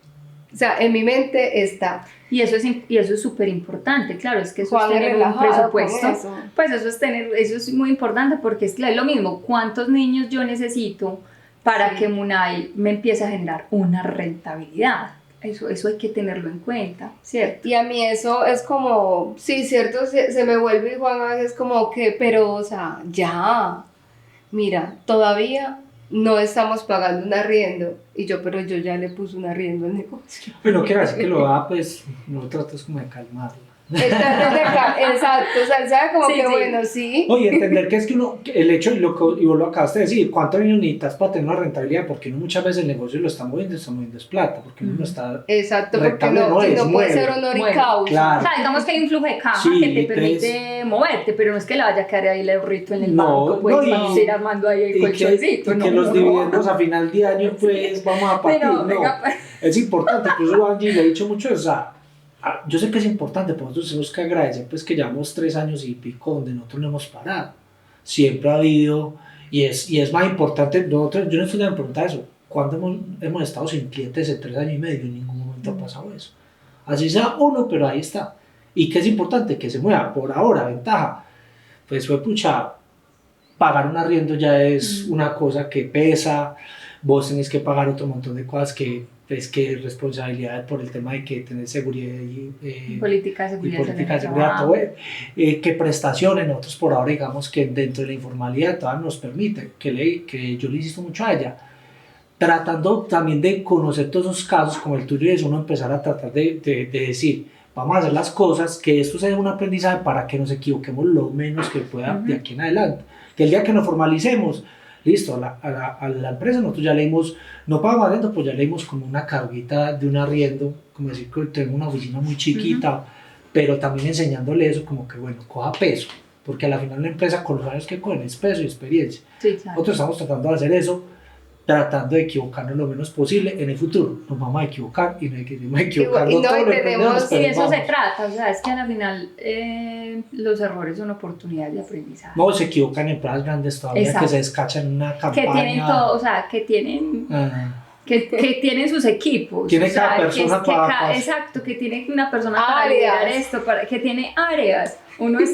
O sea, en mi mente está. Y eso es súper importante, claro, es que eso es tener un presupuesto. Pues eso es muy importante porque es lo mismo, ¿cuántos niños yo necesito para que Munay me empiece a generar una rentabilidad? Eso hay que tenerlo en cuenta, ¿cierto? Y a mí eso es como, sí, cierto, se me vuelve igual a veces como que, pero, o sea, ya, mira, todavía no estamos pagando un arriendo, pero yo ya le puse un arriendo al negocio. Pero quiero decir que lo da, pues, no tratas como de calmarlo. Exacto, o sea, él sabe como que bueno, sí. Oye, entender que es que el hecho, y vos lo acabaste de decir, ¿cuánto necesitas para tener una rentabilidad? Porque uno muchas veces el negocio lo está moviendo es plata, porque uno no está. Exacto, porque no puede ser honor y causa. Claro. O sea, digamos que hay un flujo de caja que te permite moverte, pero no es que le vaya a caer ahí el ahorrito en el banco, pues vamos a ir armando ahí el colchoncito. Y que los dividendos a final de año, pues vamos a partir. Es importante, incluso Angie le he dicho mucho eso. Yo sé que es importante, pero nosotros tenemos que agradecer pues, que llevamos 3 años y pico donde nosotros no hemos parado. Siempre ha habido, y es más importante, yo no estoy de preguntar eso, ¿cuándo hemos estado sin clientes en 3 años y medio? En ningún momento ha pasado eso. Así sea uno, pero ahí está. ¿Y qué es importante? Que se mueva. Por ahora, ventaja, pues fue pagar un arriendo ya es una cosa que pesa, vos tenés que pagar otro montón de cosas que responsabilidad por el tema de que tener seguridad y política de seguridad, todo, que prestaciones, nosotros por ahora digamos que dentro de la informalidad todavía nos permite, que yo le insisto mucho a ella, tratando también de conocer todos esos casos como el tuyo y es uno empezar a tratar de decir, vamos a hacer las cosas, que esto sea un aprendizaje para que nos equivoquemos lo menos que pueda de aquí en adelante, que el día que nos formalicemos, listo, a la empresa nosotros ya leímos, no pagamos arriendo, pues ya leímos como una carguita de un arriendo, como decir que tengo una oficina muy chiquita, pero también enseñándole eso como que bueno, coja peso, porque a la final la empresa con los años que cogen es peso y experiencia. Sí, claro. Nosotros estamos tratando de hacer eso, tratando de equivocarnos lo menos posible. En el futuro nos vamos a equivocar y no hay que equivocarnos y de eso se trata, o sea, es que al final los errores son oportunidades de aprendizaje. No, se equivocan en empresas grandes todavía. Exacto. Que se descachan en una campaña. Que tienen todo, o sea, que tienen... Que tienen sus equipos. Tiene cada persona exacto, que tiene una persona para liderar esto, que tiene áreas. Uno es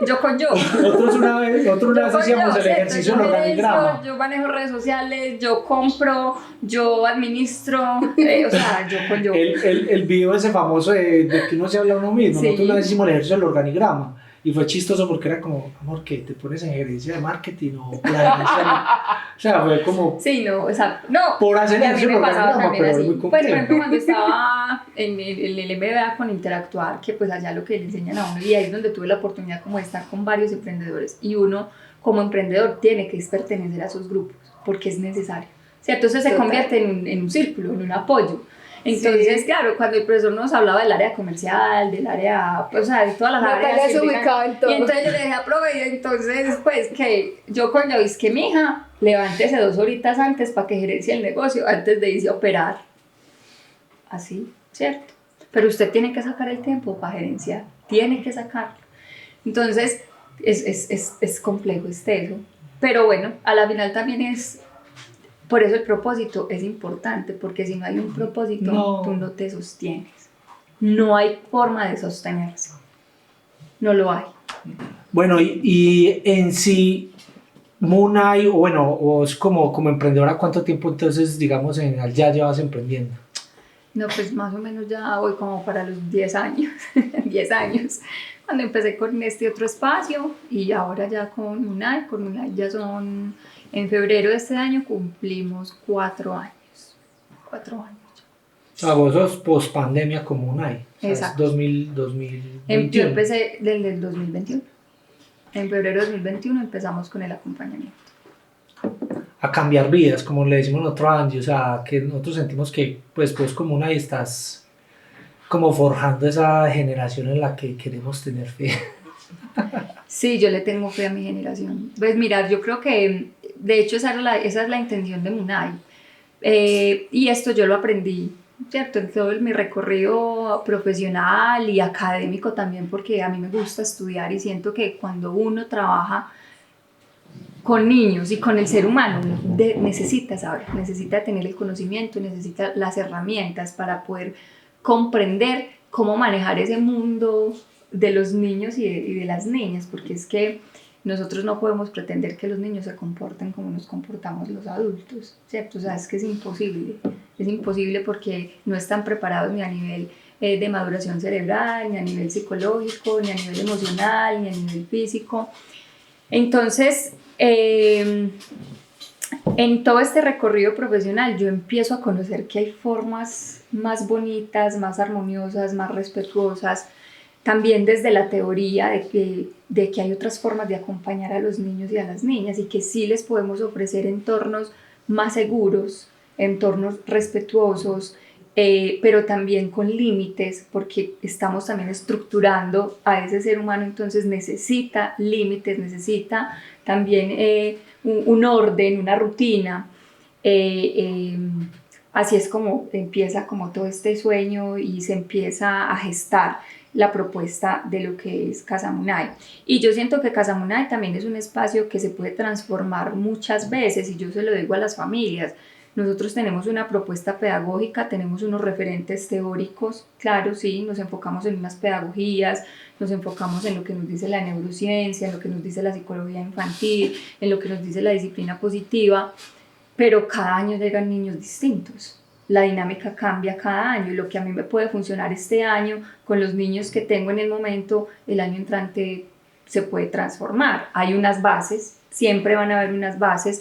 yo con yo. Nosotros una vez hacíamos el ejercicio del organigrama. Yo manejo redes sociales, yo compro, yo administro, o sea, yo con yo. El video ese famoso de que uno se habla a uno mismo. Sí. Nosotros una vez hicimos el ejercicio del organigrama. Y fue chistoso porque era como, amor, ¿qué? ¿Te pones en gerencia de marketing o planeación? O sea, fue como... Sí, no, o sea, no. Por hacer eso me pasaba también así. Pues, por ejemplo, cuando estaba en el MBA con Interactuar, que pues allá lo que le enseñan a uno, y ahí es donde tuve la oportunidad como de estar con varios emprendedores, y uno como emprendedor tiene que pertenecer a esos grupos, porque es necesario. O sea, entonces se convierte en un círculo, en un apoyo. Entonces, sí. Claro, cuando el profesor nos hablaba del área comercial, del área, pues, o sea, de todas las áreas. Se ubicaba en todo. Y entonces yo le dije a profe, y entonces, pues, que yo cuando es que mi hija, levántese 2 horitas antes para que gerencie el negocio, antes de irse a operar. Así, ¿cierto? Pero usted tiene que sacar el tiempo para gerenciar, tiene que sacarlo. Entonces, es complejo, es teso. Pero bueno, a la final también es, por eso el propósito es importante, porque si no hay un propósito, tú no te sostienes. No hay forma de sostenerse. No lo hay. Bueno, y en sí, Mooneye, o es como emprendedora, ¿cuánto tiempo entonces, digamos, ya llevas emprendiendo? No, pues más o menos ya voy como para los 10 años, 10 años, cuando empecé con este otro espacio y ahora ya con Mooneye ya son, en febrero de este año cumplimos 4 años, 4 años. Vos sos post pandemia como Mooneye, Exacto. Es 2021. Yo empecé desde el 2021, en febrero de 2021 empezamos con el acompañamiento. A cambiar vidas, como le decimos nosotros a Angie, o sea, que nosotros sentimos que pues como una y estás como forjando esa generación en la que queremos tener fe. Sí, yo le tengo fe a mi generación. Pues mira, yo creo que de hecho esa es la intención de Mooneye. Y esto yo lo aprendí, ¿cierto? En todo mi recorrido profesional y académico también, porque a mí me gusta estudiar y siento que cuando uno trabaja con niños y con el ser humano, necesita saber, necesita tener el conocimiento, necesita las herramientas para poder comprender cómo manejar ese mundo de los niños y de las niñas, porque es que nosotros no podemos pretender que los niños se comporten como nos comportamos los adultos, ¿cierto? O sea, es que es imposible porque no están preparados ni a nivel de maduración cerebral, ni a nivel psicológico, ni a nivel emocional, ni a nivel físico. Entonces, en todo este recorrido profesional yo empiezo a conocer que hay formas más bonitas, más armoniosas, más respetuosas, también desde la teoría de que hay otras formas de acompañar a los niños y a las niñas y que sí les podemos ofrecer entornos más seguros, entornos respetuosos, pero también con límites, porque estamos también estructurando a ese ser humano, entonces necesita límites, necesita también un orden, una rutina. Así es como empieza como todo este sueño y se empieza a gestar la propuesta de lo que es Casa Mooneye. Y yo siento que Casa Mooneye también es un espacio que se puede transformar muchas veces, y yo se lo digo a las familias. Nosotros tenemos una propuesta pedagógica, tenemos unos referentes teóricos, claro, sí, nos enfocamos en unas pedagogías, nos enfocamos en lo que nos dice la neurociencia, en lo que nos dice la psicología infantil, en lo que nos dice la disciplina positiva, pero cada año llegan niños distintos. La dinámica cambia cada año y lo que a mí me puede funcionar este año con los niños que tengo en el momento, el año entrante se puede transformar. Hay unas bases, siempre van a haber unas bases,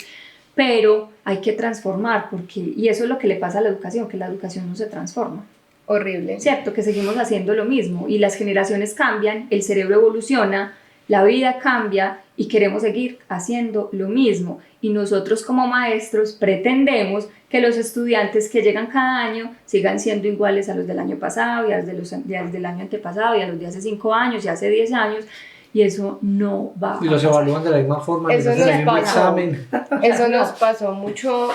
pero hay que transformar, y eso es lo que le pasa a la educación, que la educación no se transforma. Horrible. Cierto, que seguimos haciendo lo mismo y las generaciones cambian, el cerebro evoluciona, la vida cambia y queremos seguir haciendo lo mismo. Y nosotros como maestros pretendemos que los estudiantes que llegan cada año sigan siendo iguales a los del año pasado y a los del año antepasado y a los de hace 5 años y hace 10 años. Y eso no va a pasar. Y los evalúan de la misma forma, eso les hacen el mismo examen. Eso nos pasó mucho.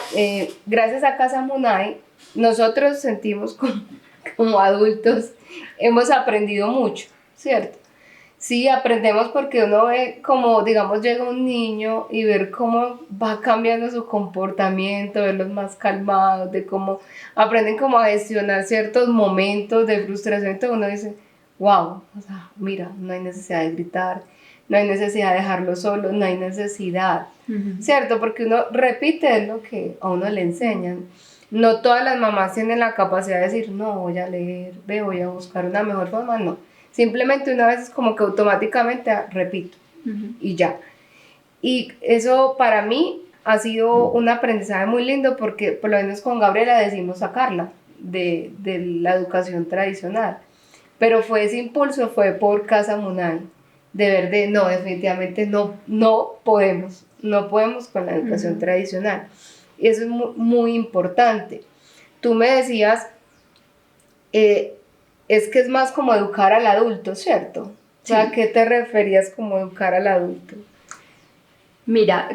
Gracias a Casa Mooneye, nosotros sentimos como adultos, hemos aprendido mucho, ¿cierto? Sí, aprendemos porque uno ve como, digamos, llega un niño y ver cómo va cambiando su comportamiento, verlos más calmados, de cómo aprenden como a gestionar ciertos momentos de frustración. Entonces uno dice, wow, o sea, mira, no hay necesidad de gritar, no hay necesidad de dejarlo solo, no hay necesidad, ¿cierto? Porque uno repite lo que a uno le enseñan. No todas las mamás tienen la capacidad de decir, no, voy a leer, voy a buscar una mejor forma, no. Simplemente una vez es como que automáticamente repito y ya. Y eso para mí ha sido un aprendizaje muy lindo porque por lo menos con Gabriela decidimos sacarla de la educación tradicional. Pero fue ese impulso, fue por Casa Mooneye, de ver no, definitivamente no podemos con la educación tradicional. Y eso es muy, muy importante. Tú me decías, es que es más como educar al adulto, ¿cierto? O sea, ¿a qué te referías como educar al adulto? Mira,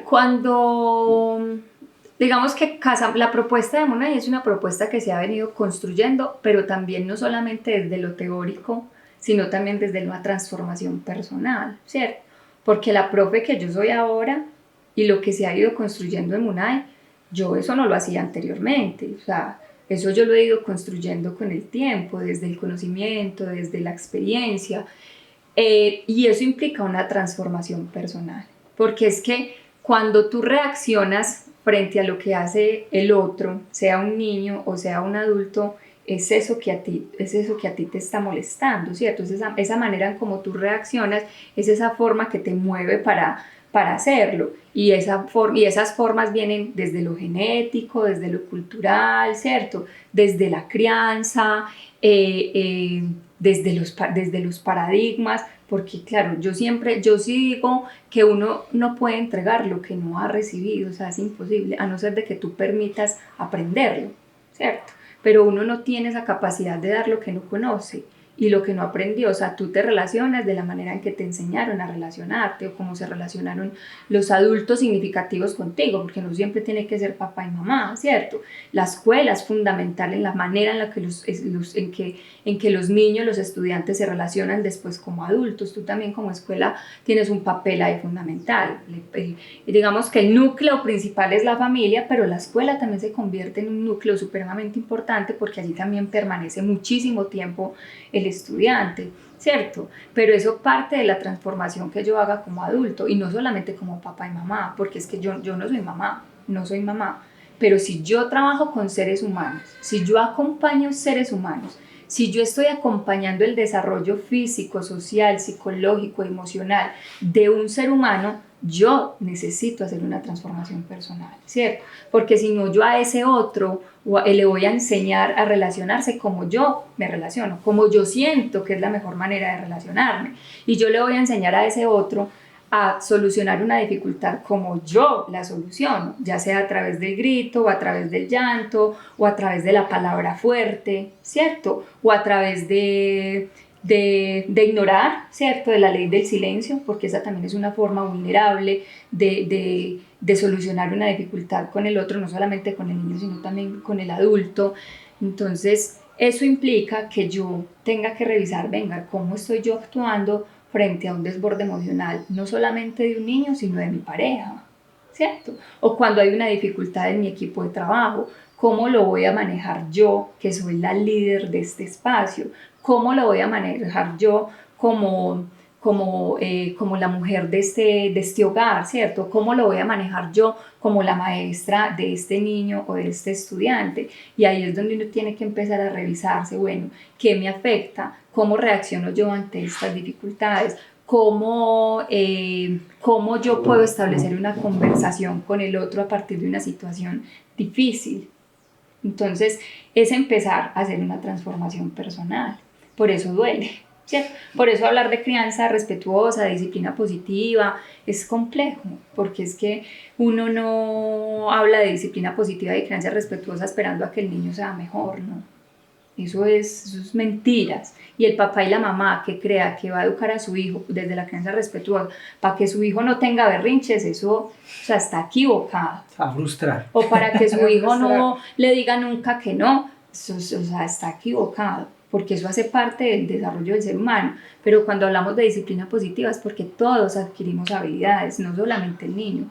digamos que la propuesta de Mooneye es una propuesta que se ha venido construyendo, pero también no solamente desde lo teórico, sino también desde una transformación personal, ¿cierto? porque la profe que yo soy ahora y lo que se ha ido construyendo en MUNAI, yo eso no lo hacía anteriormente, o sea, eso yo lo he ido construyendo con el tiempo, desde el conocimiento, desde la experiencia, y eso implica una transformación personal, porque es que cuando tú reaccionas frente a lo que hace el otro, sea un niño o sea un adulto, es eso que a ti te está molestando, ¿cierto? Es esa manera en cómo tú reaccionas, es esa forma que te mueve para hacerlo. Y esas formas vienen desde lo genético, desde lo cultural, ¿cierto? Desde la crianza, desde los paradigmas, porque claro, yo sí digo que uno no puede entregar lo que no ha recibido, o sea, es imposible, a no ser de que tú permitas aprenderlo, ¿cierto? Pero uno no tiene esa capacidad de dar lo que no conoce y lo que no aprendió, o sea, tú te relacionas de la manera en que te enseñaron a relacionarte o cómo se relacionaron los adultos significativos contigo, porque no siempre tiene que ser papá y mamá, ¿cierto? La escuela es fundamental en la manera en la que en que los niños, los estudiantes se relacionan después como adultos. Tú también como escuela tienes un papel ahí fundamental. Digamos que el núcleo principal es la familia, pero la escuela también se convierte en un núcleo supremamente importante porque allí también permanece muchísimo tiempo el estudiante, ¿cierto? Pero eso parte de la transformación que yo haga como adulto y no solamente como papá y mamá, porque es que yo no soy mamá, pero si yo trabajo con seres humanos, si yo acompaño seres humanos, si yo estoy acompañando el desarrollo físico, social, psicológico, emocional de un ser humano, yo necesito hacer una transformación personal, ¿cierto? Porque si no, yo a ese otro le voy a enseñar a relacionarse como yo me relaciono, como yo siento que es la mejor manera de relacionarme. Y yo le voy a enseñar a ese otro a solucionar una dificultad como yo la soluciono, ya sea a través del grito o a través del llanto o a través de la palabra fuerte, ¿cierto? O a través de ignorar, ¿cierto? De la ley del silencio, porque esa también es una forma vulnerable de solucionar una dificultad con el otro, no solamente con el niño, sino también con el adulto. Entonces, eso implica que yo tenga que revisar, venga, ¿cómo estoy yo actuando frente a un desborde emocional, no solamente de un niño, sino de mi pareja, ¿cierto? O cuando hay una dificultad en mi equipo de trabajo, ¿cómo lo voy a manejar yo, que soy la líder de este espacio? ¿Cómo lo voy a manejar yo como la mujer de este hogar, ¿cierto? ¿Cómo lo voy a manejar yo como la maestra de este niño o de este estudiante? Y ahí es donde uno tiene que empezar a revisarse, bueno, ¿qué me afecta? ¿Cómo reacciono yo ante estas dificultades? ¿Cómo yo puedo establecer una conversación con el otro a partir de una situación difícil? Entonces, es empezar a hacer una transformación personal. Por eso duele, ¿cierto? Por eso hablar de crianza respetuosa, de disciplina positiva, es complejo, porque es que uno no habla de disciplina positiva y de crianza respetuosa esperando a que el niño sea mejor, ¿no? Eso es mentiras. Y el papá y la mamá que crea que va a educar a su hijo desde la crianza respetuosa para que su hijo no tenga berrinches, eso, o sea, está equivocado. A frustrar. O para que su hijo no le diga nunca que no, eso, o sea, está equivocado, porque eso hace parte del desarrollo del ser humano. Pero cuando hablamos de disciplina positiva es porque todos adquirimos habilidades, no solamente el niño,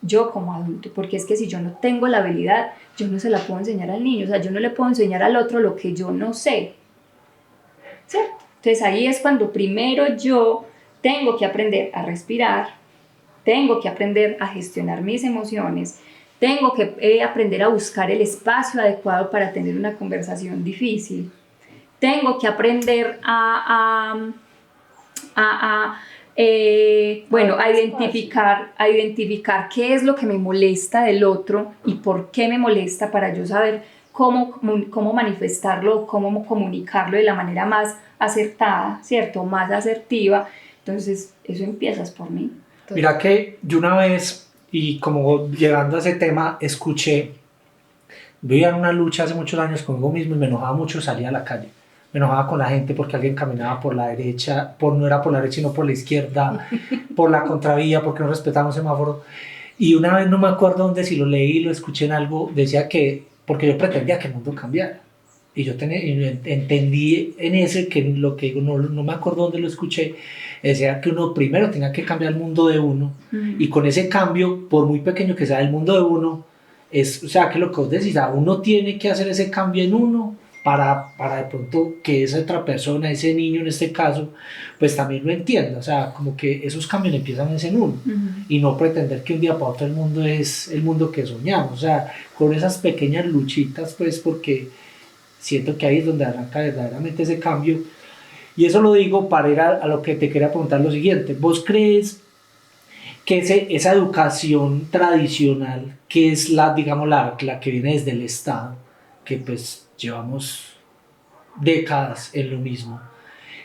yo como adulto, porque es que si yo no tengo la habilidad, yo no se la puedo enseñar al niño, o sea, yo no le puedo enseñar al otro lo que yo no sé, ¿cierto? Entonces ahí es cuando primero yo tengo que aprender a respirar, tengo que aprender a gestionar mis emociones, tengo que aprender a buscar el espacio adecuado para tener una conversación difícil, tengo que aprender a identificar qué es lo que me molesta del otro y por qué me molesta para yo saber cómo manifestarlo, cómo comunicarlo de la manera más acertada, ¿cierto? Más asertiva. Entonces, eso empiezas por mí. Mira que yo una vez, y como llegando a ese tema, escuché, vivía en una lucha hace muchos años conmigo mismo y me enojaba mucho salir a la calle. Me enojaba con la gente porque alguien caminaba por la derecha, no era por la derecha sino por la izquierda, por la contravía, porque no respetaba un semáforo. Y una vez no me acuerdo dónde, si lo leí, lo escuché en algo, decía que, porque yo pretendía que el mundo cambiara. Y yo entendí en ese, que lo que digo, no me acuerdo dónde lo escuché, decía que uno primero tenía que cambiar el mundo de uno, y con ese cambio, por muy pequeño que sea el mundo de uno, o sea, que lo que vos decís, uno tiene que hacer ese cambio en uno para de pronto que esa otra persona, ese niño en este caso, pues también lo entienda. O sea, como que esos cambios empiezan en uno, y no pretender que un día para otro el mundo es el mundo que soñamos. O sea, con esas pequeñas luchitas, pues, porque siento que ahí es donde arranca verdaderamente ese cambio. Y eso lo digo para ir a lo que te quería preguntar, lo siguiente: ¿vos crees que esa educación tradicional, que es digamos, la que viene desde el Estado, que pues llevamos décadas en lo mismo,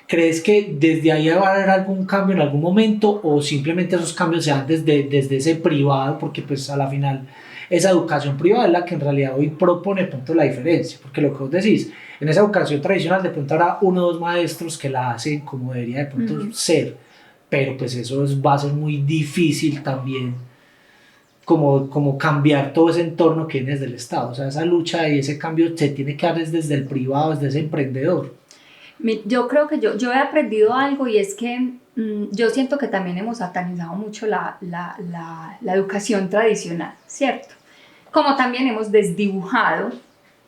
crees que desde ahí va a haber algún cambio en algún momento, o simplemente esos cambios se dan desde ese privado, porque pues a la final esa educación privada es la que en realidad hoy propone de pronto la diferencia? Porque lo que vos decís, en esa educación tradicional de pronto habrá uno o dos maestros que la hacen como debería de pronto ser, pero pues eso va a ser muy difícil también, como cambiar todo ese entorno que viene desde el Estado. O sea, esa lucha y ese cambio se tiene que dar desde el privado, desde ese emprendedor. Yo creo que yo he aprendido algo, y es que yo siento que también hemos satanizado mucho la educación tradicional, ¿cierto? Como también hemos desdibujado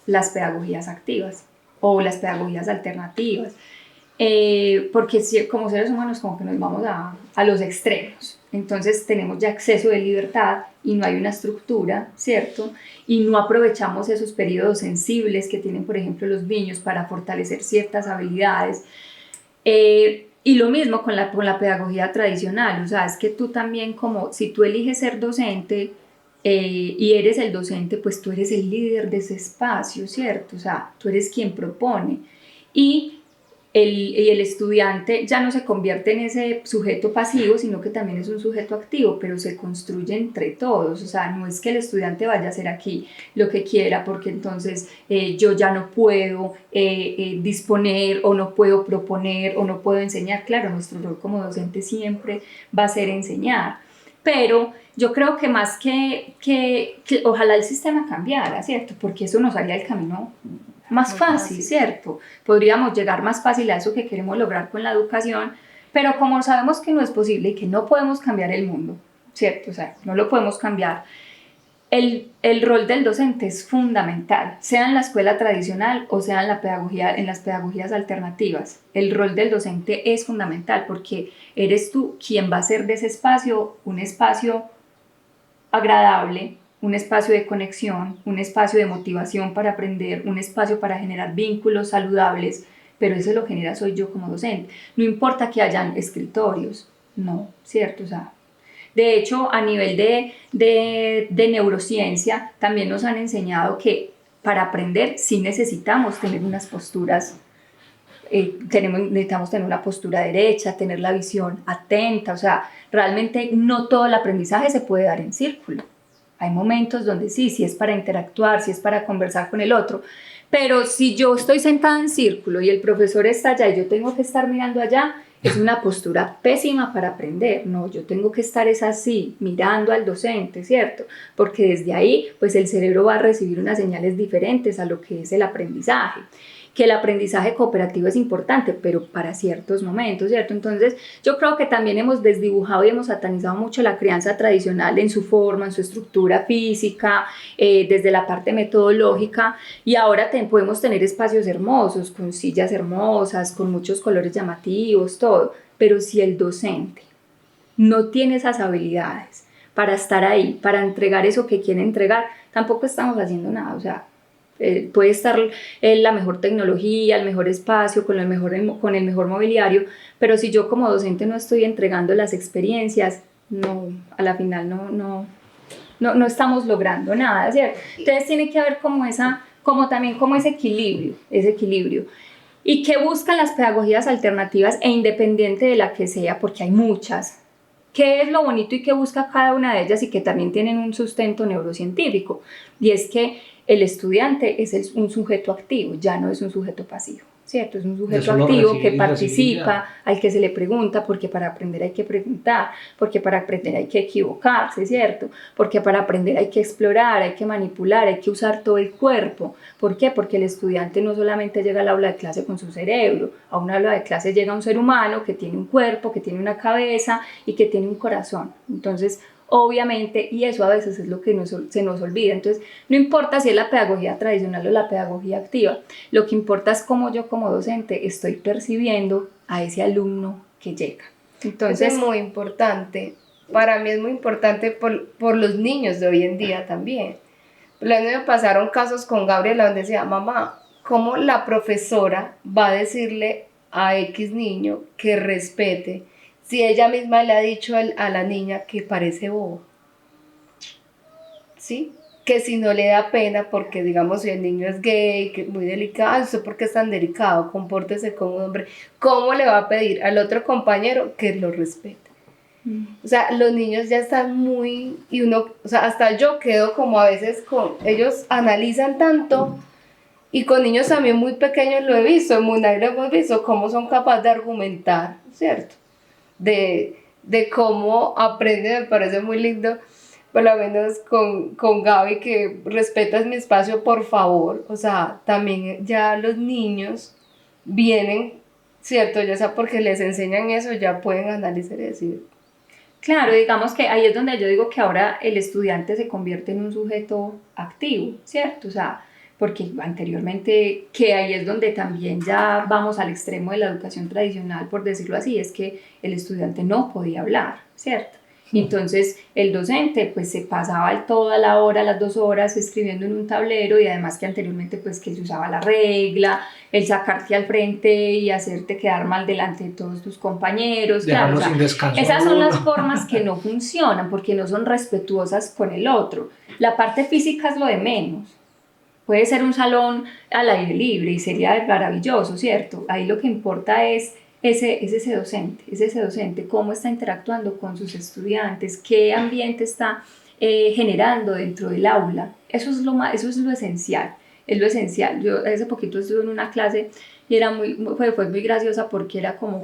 las pedagogías activas o las pedagogías alternativas, porque como seres humanos como que nos vamos a los extremos. Entonces tenemos ya exceso de libertad y no hay una estructura, ¿cierto? Y no aprovechamos esos periodos sensibles que tienen, por ejemplo, los niños para fortalecer ciertas habilidades. Y lo mismo con la pedagogía tradicional. O sea, es que tú también, como si tú eliges ser docente y eres el docente, pues tú eres el líder de ese espacio, ¿cierto? O sea, tú eres quien propone. Y el estudiante ya no se convierte en ese sujeto pasivo, sino que también es un sujeto activo, pero se construye entre todos. O sea, no es que el estudiante vaya a hacer aquí lo que quiera, porque entonces yo ya no puedo disponer, o no puedo proponer, o no puedo enseñar. Claro, nuestro rol como docente siempre va a ser enseñar, pero yo creo que más que ojalá el sistema cambiara, ¿cierto? Porque eso nos haría el camino más fácil, ¿cierto? Podríamos llegar más fácil a eso que queremos lograr con la educación, pero como sabemos que no es posible y que no podemos cambiar el mundo, ¿cierto? O sea, no lo podemos cambiar. El rol del docente es fundamental, sea en la escuela tradicional o sea en las pedagogías alternativas. El rol del docente es fundamental, porque eres tú quien va a hacer de ese espacio un espacio agradable, un espacio de conexión, un espacio de motivación para aprender, un espacio para generar vínculos saludables, pero eso lo genera soy yo como docente. No importa que hayan escritorios, no, ¿cierto? O sea, de hecho, a nivel de neurociencia, también nos han enseñado que para aprender sí necesitamos tener unas posturas, necesitamos tener una postura derecha, tener la visión atenta. O sea, realmente no todo el aprendizaje se puede dar en círculo. Hay momentos donde sí es para interactuar, sí es para conversar con el otro, pero si yo estoy sentada en círculo y el profesor está allá y yo tengo que estar mirando allá, es una postura pésima para aprender. No, yo tengo que estar así, mirando al docente, ¿cierto? Porque desde ahí, pues el cerebro va a recibir unas señales diferentes a lo que es el aprendizaje. Que el aprendizaje cooperativo es importante, pero para ciertos momentos, ¿cierto? Entonces, yo creo que también hemos desdibujado y hemos satanizado mucho la crianza tradicional en su forma, en su estructura física, desde la parte metodológica, y ahora podemos tener espacios hermosos, con sillas hermosas, con muchos colores llamativos, todo, pero si el docente no tiene esas habilidades para estar ahí, para entregar eso que quiere entregar, tampoco estamos haciendo nada. O sea, puede estar la mejor tecnología, el mejor espacio, con el mejor mobiliario, pero si yo como docente no estoy entregando las experiencias, no, a la final no estamos logrando nada, ¿cierto? Entonces tiene que haber como ese equilibrio. ¿Y qué buscan las pedagogías alternativas, e independiente de la que sea, porque hay muchas? ¿Qué es lo bonito y qué busca cada una de ellas, y que también tienen un sustento neurocientífico? Y es que el estudiante es un sujeto activo, ya no es un sujeto pasivo. ¿cierto? Es un De sujeto solo activo recibir que y recibir ya. participa, al que se le pregunta, porque para aprender hay que preguntar, porque para aprender hay que equivocarse, ¿cierto? Porque para aprender hay que explorar, hay que manipular, hay que usar todo el cuerpo. ¿Por qué? Porque el estudiante no solamente llega al aula de clase con su cerebro, a un aula de clase llega un ser humano que tiene un cuerpo, que tiene una cabeza y que tiene un corazón. Entonces, obviamente, y eso a veces es lo que se nos olvida. Entonces, no importa si es la pedagogía tradicional o la pedagogía activa, lo que importa es cómo yo como docente estoy percibiendo a ese alumno que llega. Entonces, eso es muy importante. Para mí es muy importante por los niños de hoy en día también. Por ejemplo, me pasaron casos con Gabriela donde decía, mamá, ¿cómo la profesora va a decirle a X niño que respete si ella misma le ha dicho a la niña que parece bobo? ¿Sí? Que si no le da pena porque, digamos, si el niño es gay, que es muy delicado, ¿usted por qué es tan delicado? Compórtese como un hombre. ¿Cómo le va a pedir al otro compañero que lo respete? O sea, los niños ya están muy, y uno, o sea, hasta yo quedo como a veces con, ellos analizan tanto, y con niños también muy pequeños lo he visto, en Munay lo hemos visto, cómo son capaces de argumentar, ¿cierto? De cómo aprenden, me parece muy lindo, por lo menos con Gaby, que respetas mi espacio, por favor. O sea, también ya los niños vienen, ¿cierto? Ya sea porque les enseñan eso, ya pueden analizar y decir. claro, digamos que ahí es donde yo digo que ahora el estudiante se convierte en un sujeto activo, ¿cierto? O sea, porque anteriormente, que ahí es donde también ya vamos al extremo de la educación tradicional, por decirlo así, es que el estudiante no podía hablar, ¿cierto? Entonces el docente pues se pasaba toda la hora, las 2 horas escribiendo en un tablero, y además que anteriormente pues que se usaba la regla, el sacarte al frente y hacerte quedar mal delante de todos tus compañeros, claro, Dejarlo o sea, sin descanso. esas son las formas que no funcionan porque no son respetuosas con el otro. La parte física es lo de menos. Puede ser un salón al aire libre y sería maravilloso, ¿cierto? Ahí lo que importa es ese docente, cómo está interactuando con sus estudiantes, qué ambiente está generando dentro del aula. Eso es lo esencial, es lo esencial. Yo hace poquito estuve en una clase y era fue muy graciosa porque era como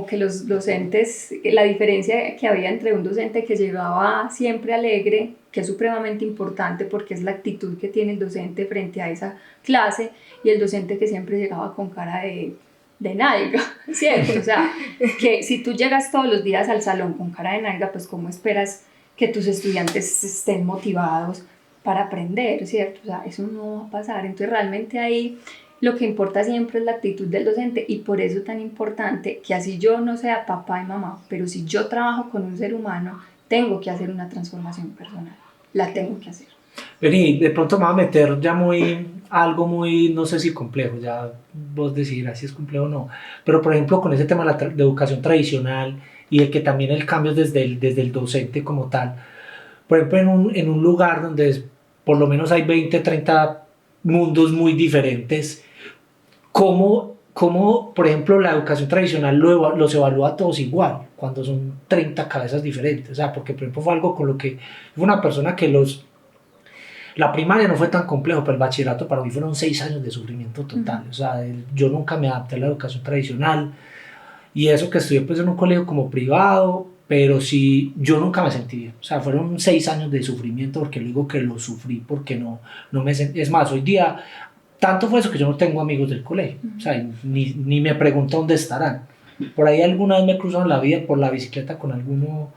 que los docentes, la diferencia que había entre un docente que llegaba siempre alegre, que es supremamente importante porque es la actitud que tiene el docente frente a esa clase, y el docente que siempre llegaba con cara de nalga, ¿cierto? O sea, que si tú llegas todos los días al salón con cara de nalga, pues ¿cómo esperas que tus estudiantes estén motivados para aprender, ¿cierto? O sea, eso no va a pasar. Entonces realmente ahí lo que importa siempre es la actitud del docente, y por eso es tan importante que así yo no sea papá y mamá, pero si yo trabajo con un ser humano, tengo que hacer una transformación personal, la tengo que hacer. Vení, de pronto me va a meter ya algo muy, no sé si complejo, ya vos decidirás si es complejo o no, pero por ejemplo con ese tema de educación tradicional y de que también el cambio es desde el docente como tal, por ejemplo en un lugar donde por lo menos hay 20, 30 mundos muy diferentes, ¿cómo, por ejemplo, la educación tradicional los evalúa a todos igual, cuando son 30 cabezas diferentes? O sea, porque, por ejemplo, fue algo con lo que fue una persona que la primaria no fue tan complejo, pero el bachillerato para mí fueron 6 años de sufrimiento total. O sea, yo nunca me adapté a la educación tradicional, y eso que estudié pues en un colegio como privado, pero sí, yo nunca me sentí bien. O sea, fueron 6 años de sufrimiento, porque digo que lo sufrí, porque no me sentí. Es más, hoy día, tanto fue eso que yo no tengo amigos del colegio. O sea, ni me pregunto dónde estarán. Por ahí alguna vez me cruzaron la vida por la bicicleta con alguno,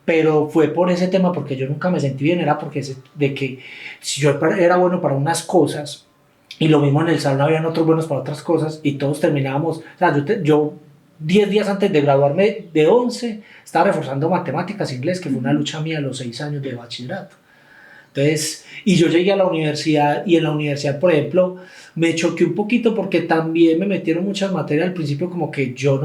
pero fue por ese tema, porque yo nunca me sentí bien. Era porque de que si yo era bueno para unas cosas, y lo mismo en el salón habían otros buenos para otras cosas, y todos terminábamos. O sea, yo 10 días antes de graduarme de 11 estaba reforzando matemáticas, inglés, que fue una lucha mía los 6 años de bachillerato. Entonces, y yo llegué a la universidad, y en la universidad, por ejemplo, me choqué un poquito porque también me metieron muchas materias al principio, como que yo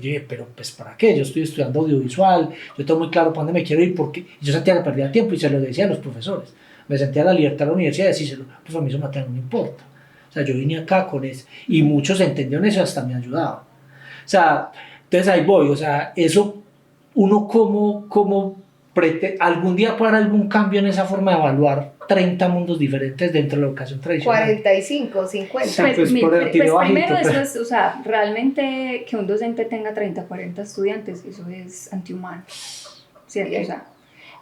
dije, pero pues ¿para qué? Yo estoy estudiando audiovisual, yo tengo muy claro para dónde me quiero ir, porque yo sentía que perdía tiempo, y se lo decía a los profesores. Me sentía la libertad de la universidad de decírselo, pues a mí eso materia no me importa. O sea, yo vine acá con eso, y muchos entendieron eso, hasta me ayudaban. O sea, entonces ahí voy, o sea, eso uno como ¿algún día puede haber algún cambio en esa forma de evaluar 30 mundos diferentes dentro de la educación tradicional? 45, 50. Sí, pues, por el tiro bajito, primero pero- eso es, o sea, realmente que un docente tenga 30, 40 estudiantes, eso es antihumano, ¿cierto? Bien. O sea,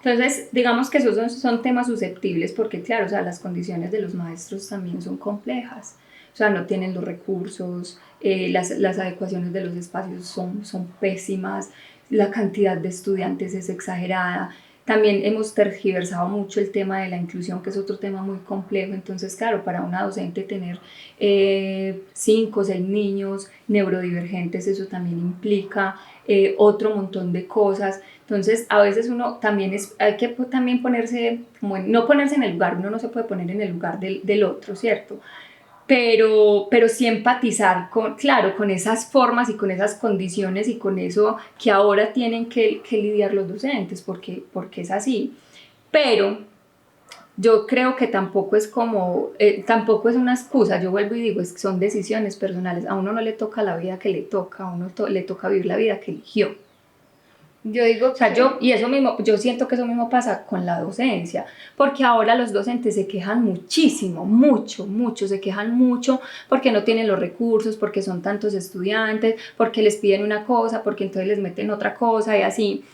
entonces, digamos que esos son temas susceptibles porque, claro, o sea, las condiciones de los maestros también son complejas. O sea, no tienen los recursos, las adecuaciones de los espacios son pésimas, la cantidad de estudiantes es exagerada. También hemos tergiversado mucho el tema de la inclusión, que es otro tema muy complejo. Entonces, claro, para una docente tener 5 o 6 niños neurodivergentes, eso también implica otro montón de cosas. Entonces, a veces uno también hay que también ponerse, como no ponerse en el lugar, uno no se puede poner en el lugar del otro, ¿cierto? Pero sí empatizar claro, con esas formas y con esas condiciones y con eso que ahora tienen que lidiar los docentes, porque es así. Pero yo creo que tampoco es tampoco es una excusa, yo vuelvo y digo, son decisiones personales, a uno no le toca la vida que le toca, a uno le toca vivir la vida que eligió. Yo digo O sea, que yo siento que eso mismo pasa con la docencia, porque ahora los docentes se quejan muchísimo, mucho, se quejan mucho porque no tienen los recursos, porque son tantos estudiantes, porque les piden una cosa, porque entonces les meten otra cosa y así.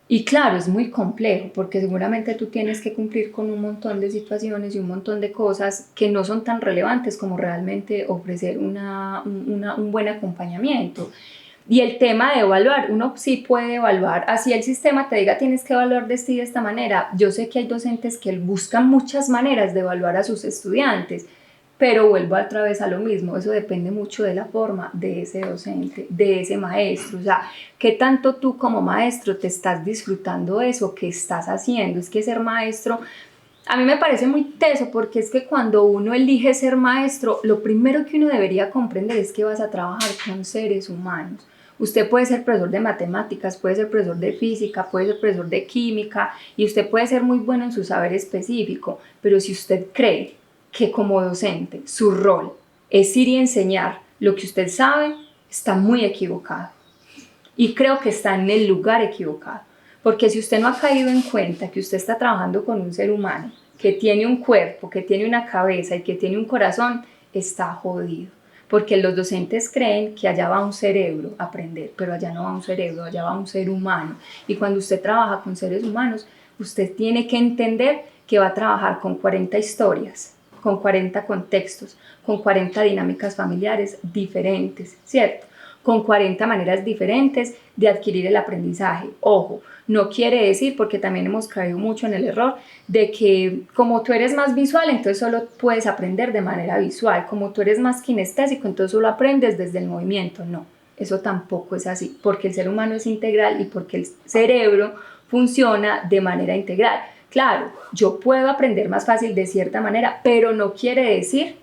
Y claro, es muy complejo, porque seguramente tú tienes que cumplir con un montón de situaciones y un montón de cosas que no son tan relevantes como realmente ofrecer un buen acompañamiento. Y el tema de evaluar, uno sí puede evaluar, así el sistema te diga tienes que evaluar de esta manera. Yo sé que hay docentes que buscan muchas maneras de evaluar a sus estudiantes, pero vuelvo otra vez a lo mismo, eso depende mucho de la forma de ese docente, de ese maestro. O sea, ¿qué tanto tú como maestro te estás disfrutando eso que estás haciendo? Es que ser maestro, a mí me parece muy teso, porque es que cuando uno elige ser maestro, lo primero que uno debería comprender es que vas a trabajar con seres humanos. Usted puede ser profesor de matemáticas, puede ser profesor de física, puede ser profesor de química y usted puede ser muy bueno en su saber específico, pero si usted cree que como docente su rol es ir y enseñar lo que usted sabe, está muy equivocado. Y creo que está en el lugar equivocado. Porque si usted no ha caído en cuenta que usted está trabajando con un ser humano, que tiene un cuerpo, que tiene una cabeza y que tiene un corazón, está jodido. Porque los docentes creen que allá va un cerebro a aprender, pero allá no va un cerebro, allá va un ser humano. Y cuando usted trabaja con seres humanos, usted tiene que entender que va a trabajar con 40 historias, con 40 contextos, con 40 dinámicas familiares diferentes, ¿cierto? Con 40 maneras diferentes de adquirir el aprendizaje. Ojo, no quiere decir, porque también hemos caído mucho en el error, de que como tú eres más visual, entonces solo puedes aprender de manera visual, como tú eres más kinestésico, entonces solo aprendes desde el movimiento. No, eso tampoco es así, porque el ser humano es integral y porque el cerebro funciona de manera integral. Claro, yo puedo aprender más fácil de cierta manera, pero no quiere decir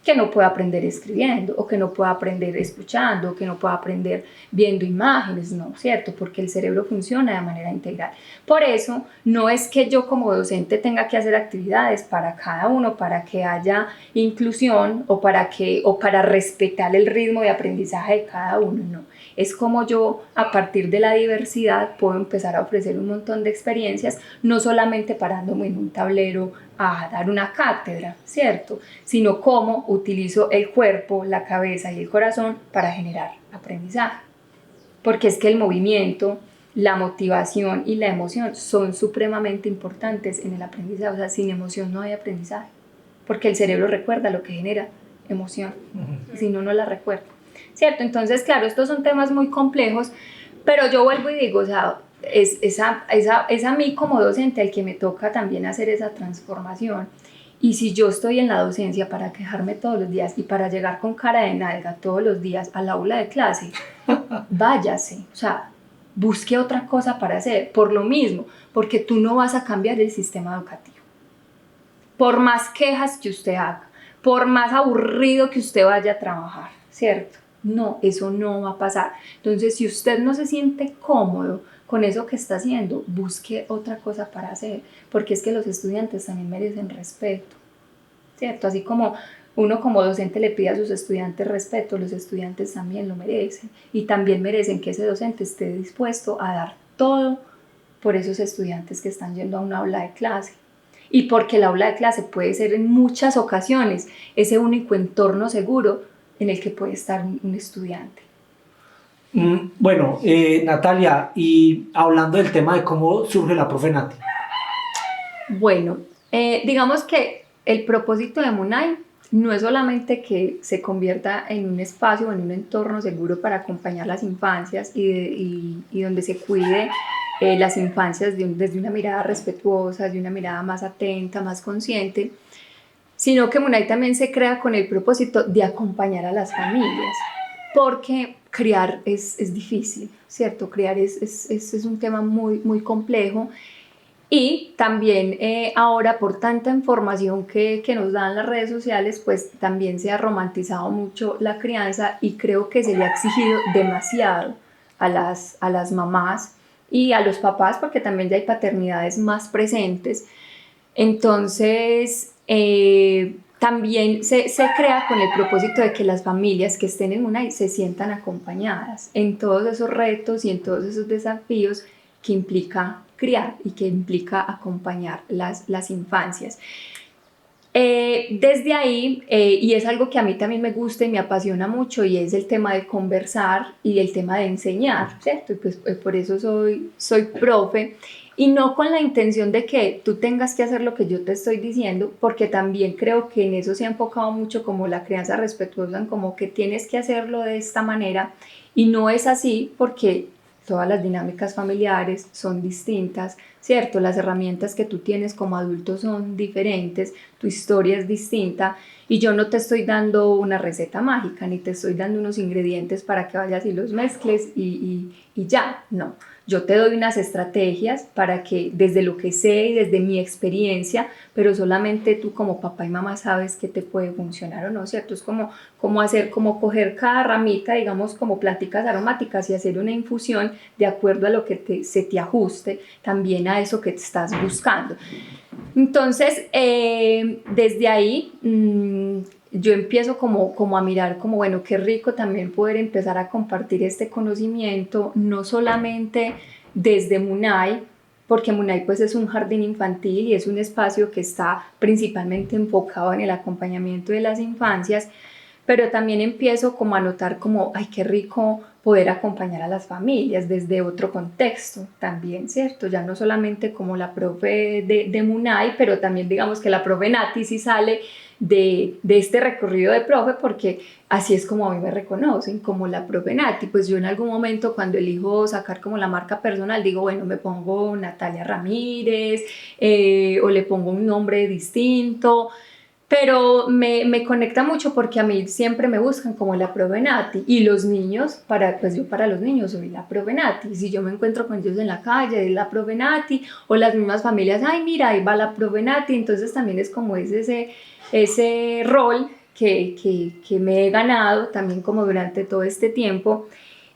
que no pueda aprender escribiendo, o que no pueda aprender escuchando, o que no pueda aprender viendo imágenes, no, ¿cierto? Porque el cerebro funciona de manera integral. Por eso, no es que yo como docente tenga que hacer actividades para cada uno, para que haya inclusión, o para respetar el ritmo de aprendizaje de cada uno, no. Es como yo, a partir de la diversidad, puedo empezar a ofrecer un montón de experiencias, no solamente parándome en un tablero a dar una cátedra, ¿cierto? Sino cómo utilizo el cuerpo, la cabeza y el corazón para generar aprendizaje. Porque es que el movimiento, la motivación y la emoción son supremamente importantes en el aprendizaje. O sea, sin emoción no hay aprendizaje, porque el cerebro recuerda lo que genera emoción, y si no, no la recuerda, ¿cierto? Entonces, claro, estos son temas muy complejos, pero yo vuelvo y digo, o sea, es a mí como docente al que me toca también hacer esa transformación. Y si yo estoy en la docencia para quejarme todos los días y para llegar con cara de nalga todos los días al aula de clase, váyase, o sea, busque otra cosa para hacer, por lo mismo, porque tú no vas a cambiar el sistema educativo. Por más quejas que usted haga, por más aburrido que usted vaya a trabajar, ¿cierto? No, eso no va a pasar. Entonces, si usted no se siente cómodo con eso que está haciendo, busque otra cosa para hacer, porque es que los estudiantes también merecen respeto, ¿cierto? Así como uno como docente le pide a sus estudiantes respeto, los estudiantes también lo merecen, y también merecen que ese docente esté dispuesto a dar todo por esos estudiantes que están yendo a un aula de clase. Y porque el aula de clase puede ser en muchas ocasiones ese único entorno seguro en el que puede estar un estudiante. Bueno, Natalia, y hablando del tema de cómo surge la profe Nati. Bueno, digamos que el propósito de MUNAI no es solamente que se convierta en un espacio o en un entorno seguro para acompañar las infancias y donde se cuide las infancias desde una mirada respetuosa, de una mirada más atenta, más consciente, sino que MUNAI también se crea con el propósito de acompañar a las familias, porque criar es difícil, ¿cierto? Criar es un tema muy, muy complejo. Y también ahora por tanta información que nos dan las redes sociales, pues también se ha romantizado mucho la crianza y creo que se le ha exigido demasiado a las mamás y a los papás, porque también ya hay paternidades más presentes. Entonces, también se crea con el propósito de que las familias que estén en una se sientan acompañadas en todos esos retos y en todos esos desafíos que implica criar y que implica acompañar las infancias. Desde ahí, y es algo que a mí también me gusta y me apasiona mucho, y es el tema de conversar y el tema de enseñar, ¿cierto? Y pues por eso soy profe, y no con la intención de que tú tengas que hacer lo que yo te estoy diciendo, porque también creo que en eso se ha enfocado mucho como la crianza respetuosa, como que tienes que hacerlo de esta manera, y no es así, porque todas las dinámicas familiares son distintas, ¿cierto? Las herramientas que tú tienes como adulto son diferentes, tu historia es distinta y yo no te estoy dando una receta mágica ni te estoy dando unos ingredientes para que vayas y los mezcles y ya, no. Yo te doy unas estrategias para que desde lo que sé y desde mi experiencia, pero solamente tú como papá y mamá sabes que te puede funcionar o no, ¿cierto? Es como coger cada ramita, digamos, como planticas aromáticas y hacer una infusión de acuerdo a lo que se te ajuste también a eso que te estás buscando. Entonces, desde ahí yo empiezo como a mirar como, bueno, qué rico también poder empezar a compartir este conocimiento, no solamente desde MUNAI, porque MUNAI pues es un jardín infantil y es un espacio que está principalmente enfocado en el acompañamiento de las infancias, pero también empiezo como a notar como, ay, qué rico poder acompañar a las familias desde otro contexto también, ¿cierto? Ya no solamente como la profe de MUNAI, pero también digamos que la profe Nati sí sale de este recorrido de profe, porque así es como a mí me reconocen, como la profe Nati. Pues yo en algún momento cuando elijo sacar como la marca personal, digo, bueno, me pongo Natalia Ramírez o le pongo un nombre distinto, pero me conecta mucho porque a mí siempre me buscan como la profe Nati, y los niños, pues yo para los niños soy la profe Nati. Si yo me encuentro con ellos en la calle, es la profe Nati, o las mismas familias, ay mira, ahí va la profe Nati. Entonces también es como ese rol que me he ganado también como durante todo este tiempo.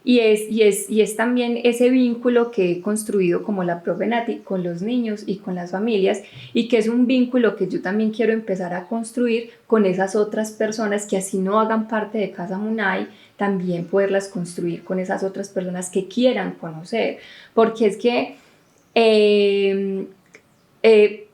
Y es también ese vínculo que he construido como la profe Nati con los niños y con las familias, y que es un vínculo que yo también quiero empezar a construir con esas otras personas que así no hagan parte de Casa MUNAI, también poderlas construir con esas otras personas que quieran conocer, porque es que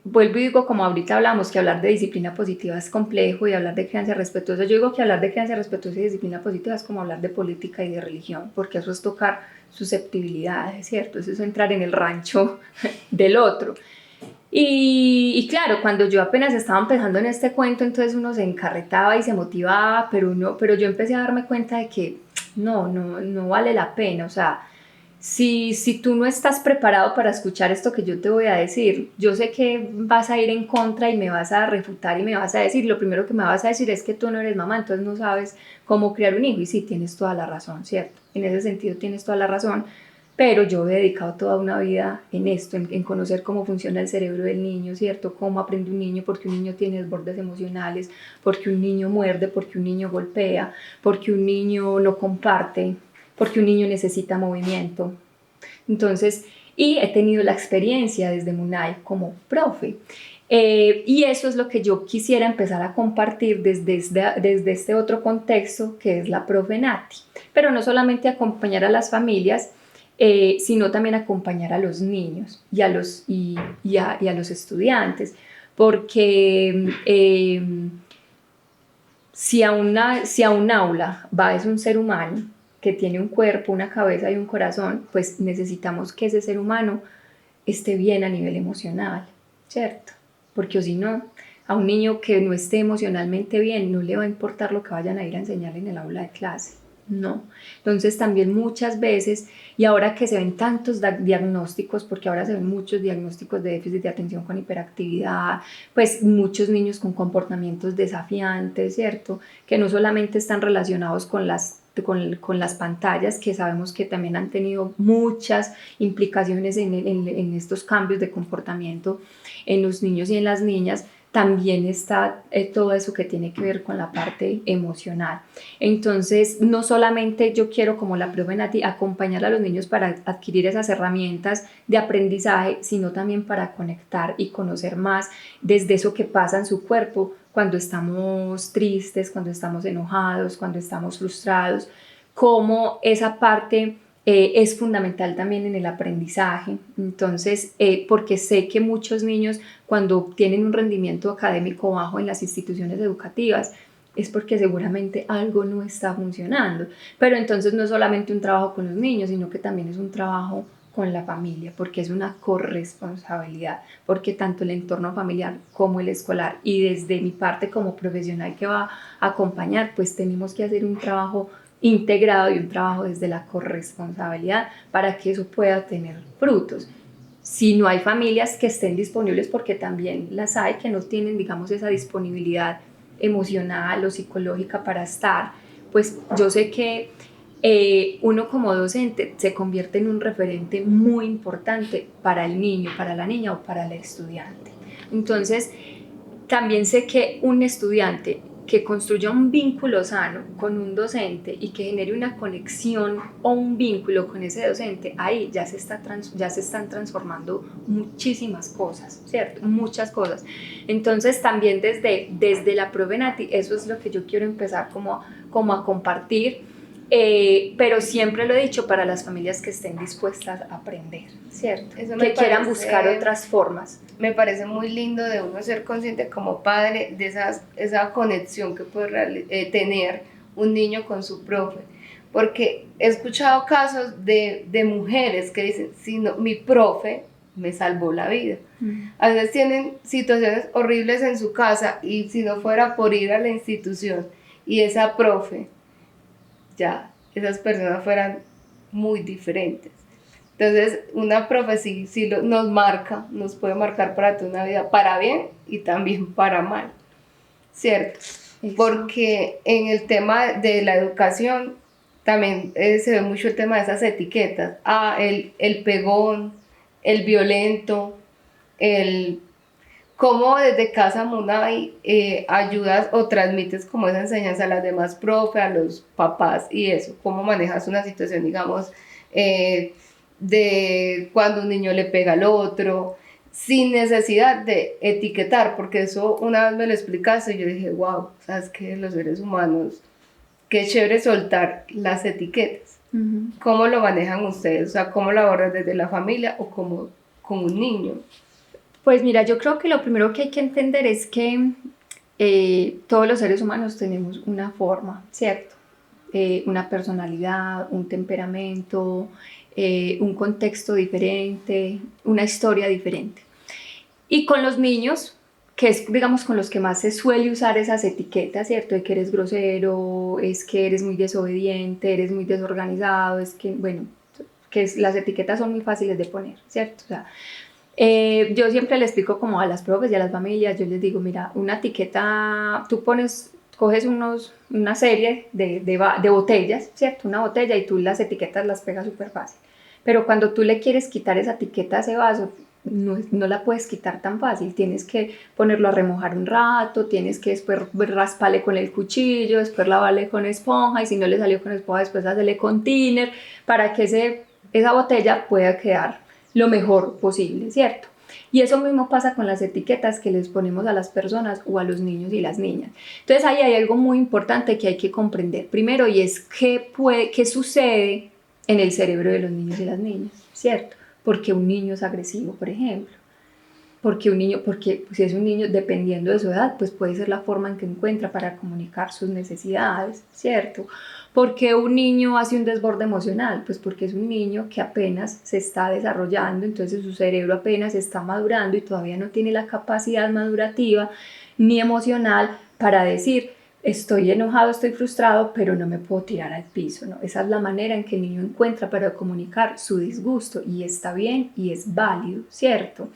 vuelvo y digo, como ahorita hablamos, que hablar de disciplina positiva es complejo y hablar de crianza respetuosa, yo digo que hablar de crianza respetuosa y disciplina positiva es como hablar de política y de religión, porque eso es tocar susceptibilidades, ¿cierto? Eso es entrar en el rancho del otro. Y claro, cuando yo apenas estaba empezando en este cuento, entonces uno se encarretaba y se motivaba, pero yo empecé a darme cuenta de que no vale la pena. O sea, si tú no estás preparado para escuchar esto que yo te voy a decir, yo sé que vas a ir en contra y me vas a refutar y me vas a decir, lo primero que me vas a decir es que tú no eres mamá, entonces no sabes cómo criar un hijo. Y sí, tienes toda la razón, ¿cierto? En ese sentido tienes toda la razón, pero yo he dedicado toda una vida en esto, en conocer cómo funciona el cerebro del niño, ¿cierto? Cómo aprende un niño, porque un niño tiene desbordes emocionales, porque un niño muerde, porque un niño golpea, porque un niño no comparte, porque un niño necesita movimiento. Entonces, y he tenido la experiencia desde MUNAI como profe. Y eso es lo que yo quisiera empezar a compartir desde este otro contexto que es la profe Nati. Pero no solamente acompañar a las familias, sino también acompañar a los niños y a los estudiantes, porque si a un aula va es un ser humano que tiene un cuerpo, una cabeza y un corazón, pues necesitamos que ese ser humano esté bien a nivel emocional, ¿cierto? Porque o si no, a un niño que no esté emocionalmente bien no le va a importar lo que vayan a ir a enseñarle en el aula de clase, no. Entonces también muchas veces, y ahora que se ven tantos diagnósticos, porque ahora se ven muchos diagnósticos de déficit de atención con hiperactividad, pues muchos niños con comportamientos desafiantes, ¿cierto? Que no solamente están relacionados con las pantallas, que sabemos que también han tenido muchas implicaciones en estos cambios de comportamiento en los niños y en las niñas, también está todo eso que tiene que ver con la parte emocional. Entonces, no solamente yo quiero, como la profe Nati, acompañar a los niños para adquirir esas herramientas de aprendizaje, sino también para conectar y conocer más desde eso que pasa en su cuerpo cuando estamos tristes, cuando estamos enojados, cuando estamos frustrados, cómo esa parte es fundamental también en el aprendizaje. Entonces, porque sé que muchos niños cuando tienen un rendimiento académico bajo en las instituciones educativas es porque seguramente algo no está funcionando. Pero entonces no es solamente un trabajo con los niños, sino que también es un trabajo con la familia, porque es una corresponsabilidad, porque tanto el entorno familiar como el escolar y desde mi parte como profesional que va a acompañar, pues tenemos que hacer un trabajo integrado y un trabajo desde la corresponsabilidad para que eso pueda tener frutos. Si no hay familias que estén disponibles, porque también las hay que no tienen, digamos, esa disponibilidad emocional o psicológica para estar, pues yo sé que uno como docente se convierte en un referente muy importante para el niño, para la niña o para el estudiante. Entonces, también sé que un estudiante que construya un vínculo sano con un docente y que genere una conexión o un vínculo con ese docente, ahí ya se están transformando muchísimas cosas, ¿cierto? Muchas cosas. Entonces también desde la profe Nati, eso es lo que yo quiero empezar como a compartir, pero siempre lo he dicho para las familias que estén dispuestas a aprender, ¿cierto? Que quieran buscar otras formas. Me parece muy lindo de uno ser consciente como padre de esa conexión que puede tener un niño con su profe, porque he escuchado casos de mujeres que dicen, si no, mi profe me salvó la vida. A veces tienen situaciones horribles en su casa y si no fuera por ir a la institución y esa profe, ya esas personas fueran muy diferentes. Entonces, una profe sí nos marca, nos puede marcar para toda una vida, para bien y también para mal, ¿cierto? Eso. Porque en el tema de la educación también se ve mucho el tema de esas etiquetas. El pegón, el violento, cómo desde Casa Munay ayudas o transmites como esa enseñanza a las demás profes, a los papás y eso, cómo manejas una situación, digamos, de cuando un niño le pega al otro, sin necesidad de etiquetar, porque eso una vez me lo explicaste y yo dije, wow, sabes que los seres humanos, qué chévere soltar las etiquetas. Uh-huh. ¿Cómo lo manejan ustedes? O sea, ¿cómo lo abordan desde la familia o como con un niño? Pues mira, yo creo que lo primero que hay que entender es que todos los seres humanos tenemos una forma, ¿cierto? Una personalidad, un temperamento, un contexto diferente, una historia diferente. Y con los niños, que es, digamos, con los que más se suele usar esas etiquetas, ¿cierto? De que eres grosero, es que eres muy desobediente, eres muy desorganizado, es que, bueno, las etiquetas son muy fáciles de poner, ¿cierto? O sea, yo siempre le explico como a las profes y a las familias, yo les digo, mira, una etiqueta, tú coges una serie de botellas, ¿cierto? Una botella y tú las etiquetas las pegas súper fácil. Pero cuando tú le quieres quitar esa etiqueta a ese vaso, no la puedes quitar tan fácil. Tienes que ponerlo a remojar un rato, tienes que después rasparle con el cuchillo, después lavarle con esponja y si no le salió con esponja, después hacerle con thinner para que esa botella pueda quedar lo mejor posible, ¿cierto? Y eso mismo pasa con las etiquetas que les ponemos a las personas o a los niños y las niñas. Entonces ahí hay algo muy importante que hay que comprender primero y es qué sucede en el cerebro de los niños y las niñas, ¿cierto? Porque un niño es agresivo, por ejemplo. Porque si es un niño, dependiendo de su edad, pues puede ser la forma en que encuentra para comunicar sus necesidades, ¿cierto? Porque un niño hace un desborde emocional, pues porque es un niño que apenas se está desarrollando, entonces su cerebro apenas está madurando y todavía no tiene la capacidad madurativa ni emocional para decir, estoy enojado, estoy frustrado, pero no me puedo tirar al piso, ¿no? Esa es la manera en que el niño encuentra para comunicar su disgusto y está bien y es válido, ¿cierto?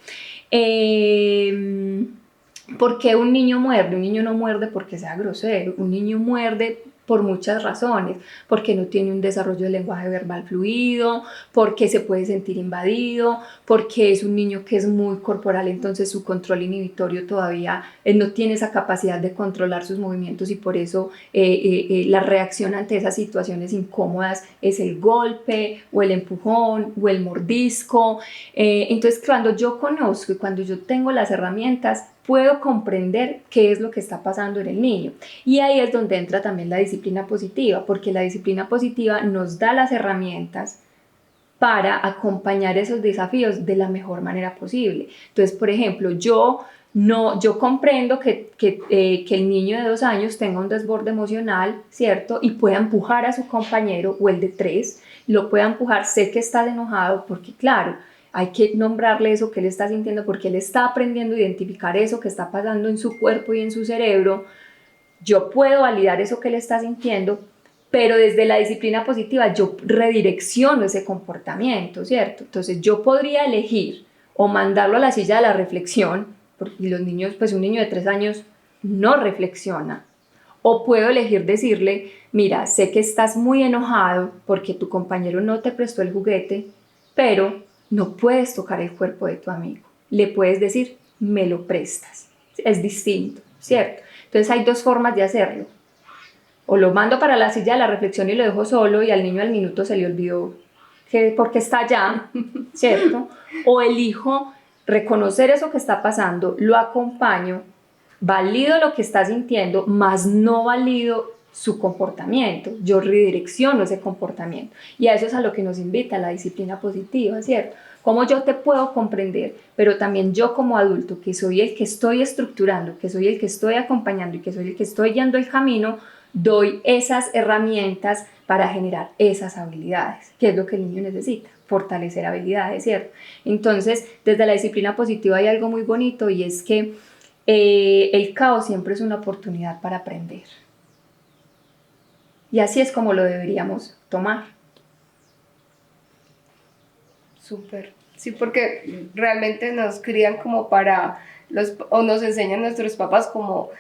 ¿Por qué un niño muerde? Un niño no muerde porque sea grosero, un niño muerde por muchas razones, porque no tiene un desarrollo del lenguaje verbal fluido, porque se puede sentir invadido, porque es un niño que es muy corporal, entonces su control inhibitorio todavía no tiene esa capacidad de controlar sus movimientos y por eso la reacción ante esas situaciones incómodas es el golpe o el empujón o el mordisco. Entonces cuando yo conozco y cuando yo tengo las herramientas, puedo comprender qué es lo que está pasando en el niño. Y ahí es donde entra también la disciplina positiva, porque la disciplina positiva nos da las herramientas para acompañar esos desafíos de la mejor manera posible. Entonces, por ejemplo, yo comprendo que el niño de 2 años tenga un desborde emocional, ¿cierto? Y pueda empujar a su compañero o el de 3, lo pueda empujar, sé que está enojado porque, claro, hay que nombrarle eso que él está sintiendo porque él está aprendiendo a identificar eso que está pasando en su cuerpo y en su cerebro. Yo puedo validar eso que él está sintiendo, pero desde la disciplina positiva yo redirecciono ese comportamiento, ¿cierto? Entonces yo podría elegir o mandarlo a la silla de la reflexión, porque los niños, pues un niño de 3 años no reflexiona, o puedo elegir decirle, mira, sé que estás muy enojado porque tu compañero no te prestó el juguete, pero no puedes tocar el cuerpo de tu amigo. Le puedes decir, me lo prestas. Es distinto, ¿cierto? Entonces hay 2 formas de hacerlo. O lo mando para la silla de la reflexión y lo dejo solo y al niño al minuto se le olvidó porque está allá, ¿cierto? O elijo reconocer eso que está pasando, lo acompaño, valido lo que está sintiendo, más no valido su comportamiento, yo redirecciono ese comportamiento y a eso es a lo que nos invita la disciplina positiva, ¿cierto? Cómo yo te puedo comprender, pero también yo como adulto, que soy el que estoy estructurando, que soy el que estoy acompañando y que soy el que estoy guiando el camino, doy esas herramientas para generar esas habilidades, que es lo que el niño necesita, fortalecer habilidades, ¿cierto? Entonces, desde la disciplina positiva hay algo muy bonito y es que el caos siempre es una oportunidad para aprender. Y así es como lo deberíamos tomar. Súper. Sí, porque realmente nos crían como o nos enseñan nuestros papás como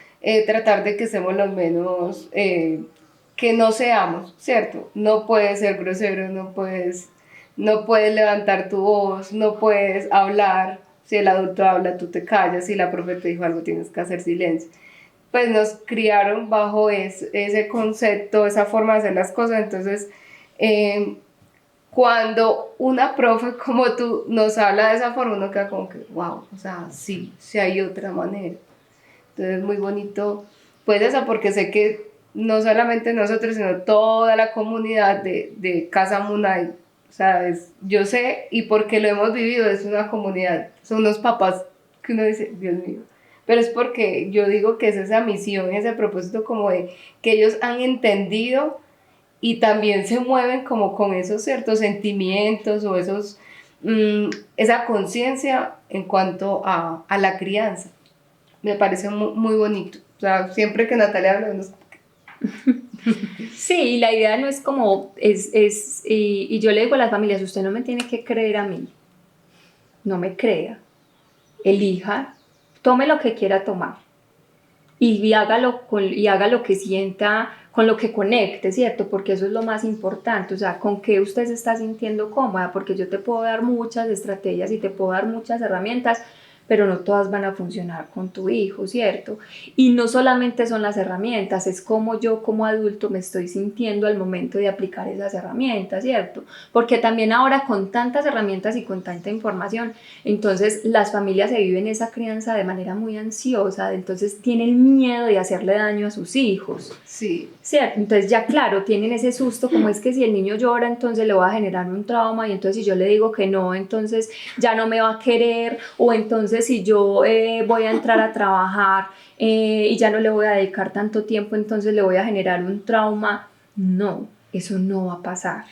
tratar de que seamos los menos, que no seamos, ¿cierto? No puedes ser grosero, no puedes levantar tu voz, no puedes hablar. Si el adulto habla, tú te callas, si la profe te dijo algo, tienes que hacer silencio. Pues nos criaron bajo ese concepto, esa forma de hacer las cosas, entonces cuando una profe como tú nos habla de esa forma, uno queda como que, wow, o sea, sí hay otra manera. Entonces es muy bonito, pues eso, porque sé que no solamente nosotros, sino toda la comunidad de Casa Munay, o sea, yo sé, y porque lo hemos vivido, es una comunidad, son unos papás que uno dice, Dios mío, pero es porque yo digo que es esa misión, ese propósito como de que ellos han entendido y también se mueven como con esos ciertos sentimientos o esa conciencia en cuanto a la crianza. Me parece muy, muy bonito. O sea, siempre que Natalia habla de unos... Sí, la idea no es como, y yo le digo a las familias, usted no me tiene que creer a mí, no me crea, elija, tome lo que quiera tomar y haga lo que sienta, con lo que conecte, ¿cierto? Porque eso es lo más importante, o sea, con qué usted se está sintiendo cómoda, porque yo te puedo dar muchas estrategias y te puedo dar muchas herramientas, pero no todas van a funcionar con tu hijo, ¿cierto? Y no solamente son las herramientas, es como yo como adulto me estoy sintiendo al momento de aplicar esas herramientas, ¿cierto? Porque también ahora con tantas herramientas y con tanta información, entonces las familias se viven esa crianza de manera muy ansiosa, entonces tienen miedo de hacerle daño a sus hijos. Sí. ¿Cierto? Entonces ya claro, tienen ese susto, como es que si el niño llora, entonces le va a generar un trauma, y entonces si yo le digo que no, entonces ya no me va a querer, o entonces si yo voy a entrar a trabajar y ya no le voy a dedicar tanto tiempo, entonces le voy a generar un trauma. No, eso no va a pasar.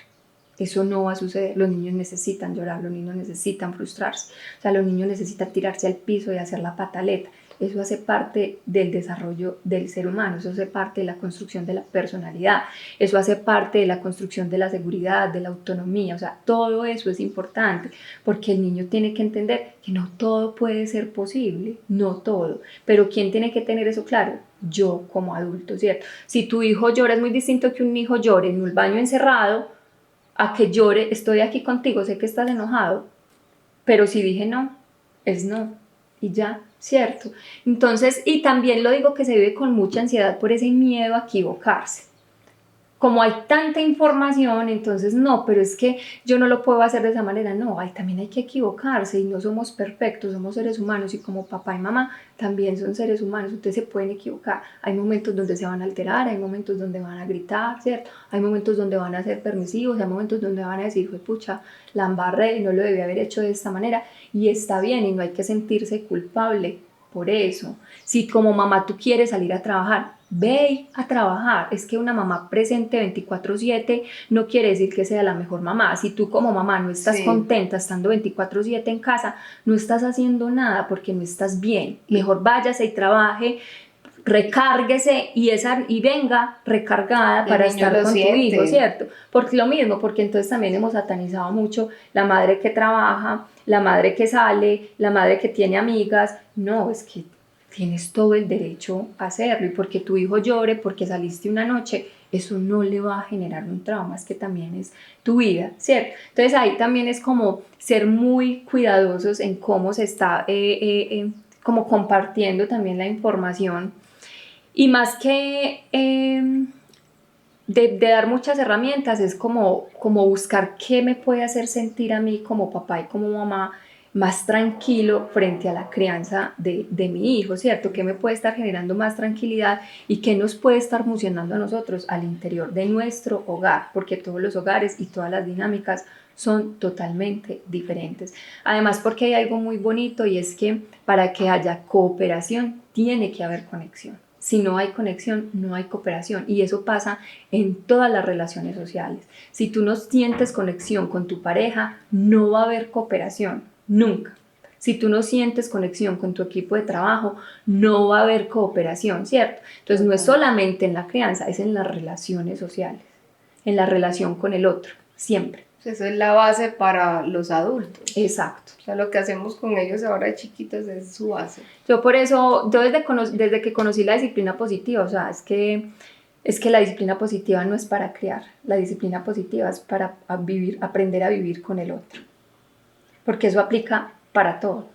Eso no va a suceder. Los niños necesitan llorar, los niños necesitan frustrarse, o sea, los niños necesitan tirarse al piso y hacer la pataleta. Eso hace parte del desarrollo del ser humano, eso hace parte de la construcción de la personalidad, eso hace parte de la construcción de la seguridad, de la autonomía, o sea, todo eso es importante, porque el niño tiene que entender que no todo puede ser posible, no todo, pero ¿quién tiene que tener eso claro? Yo como adulto, ¿cierto? Si tu hijo llora, es muy distinto que un hijo llore en un baño encerrado a que llore, estoy aquí contigo, sé que estás enojado, pero si dije no, es no, y ya, ¿cierto? Entonces, y también lo digo que se vive con mucha ansiedad por ese miedo a equivocarse. Como hay tanta información, entonces no, pero es que yo no lo puedo hacer de esa manera, no, también hay que equivocarse y no somos perfectos, somos seres humanos y como papá y mamá también son seres humanos, ustedes se pueden equivocar, hay momentos donde se van a alterar, hay momentos donde van a gritar, ¿cierto? Hay momentos donde van a ser permisivos, hay momentos donde van a decir, pucha, la embarré, no lo debí haber hecho de esta manera, y está bien y no hay que sentirse culpable por eso. Si como mamá tú quieres salir a trabajar, ve a trabajar. Es que una mamá presente 24/7 no quiere decir que sea la mejor mamá. Si tú como mamá no estás contenta estando 24/7 en casa, no estás haciendo nada porque no estás bien. Mejor váyase y trabaje, recárguese y venga recargada para estar con tu hijo, ¿cierto? Porque lo mismo, porque entonces también hemos satanizado mucho la madre que trabaja, la madre que sale, la madre que tiene amigas. No, es que tienes todo el derecho a hacerlo, y porque tu hijo llore porque saliste una noche, eso no le va a generar un trauma, es que también es tu vida, ¿cierto? Entonces ahí también es como ser muy cuidadosos en cómo se está como compartiendo también la información, y más que de dar muchas herramientas, es como buscar qué me puede hacer sentir a mí como papá y como mamá más tranquilo frente a la crianza de mi hijo, ¿cierto? ¿Qué me puede estar generando más tranquilidad y qué nos puede estar funcionando a nosotros al interior de nuestro hogar? Porque todos los hogares y todas las dinámicas son totalmente diferentes. Además, porque hay algo muy bonito, y es que para que haya cooperación tiene que haber conexión. Si no hay conexión, no hay cooperación, y eso pasa en todas las relaciones sociales. Si tú no sientes conexión con tu pareja, no va a haber cooperación, nunca. Si tú no sientes conexión con tu equipo de trabajo, no va a haber cooperación, ¿cierto? Entonces no es solamente en la crianza, es en las relaciones sociales, en la relación con el otro, siempre. Eso es la base para los adultos. Exacto. O sea, lo que hacemos con ellos ahora de chiquitos es su base. Yo por eso, desde que conocí la disciplina positiva, o sea, es que la disciplina positiva no es para criar, la disciplina positiva es para aprender a vivir con el otro. Porque eso aplica para todo,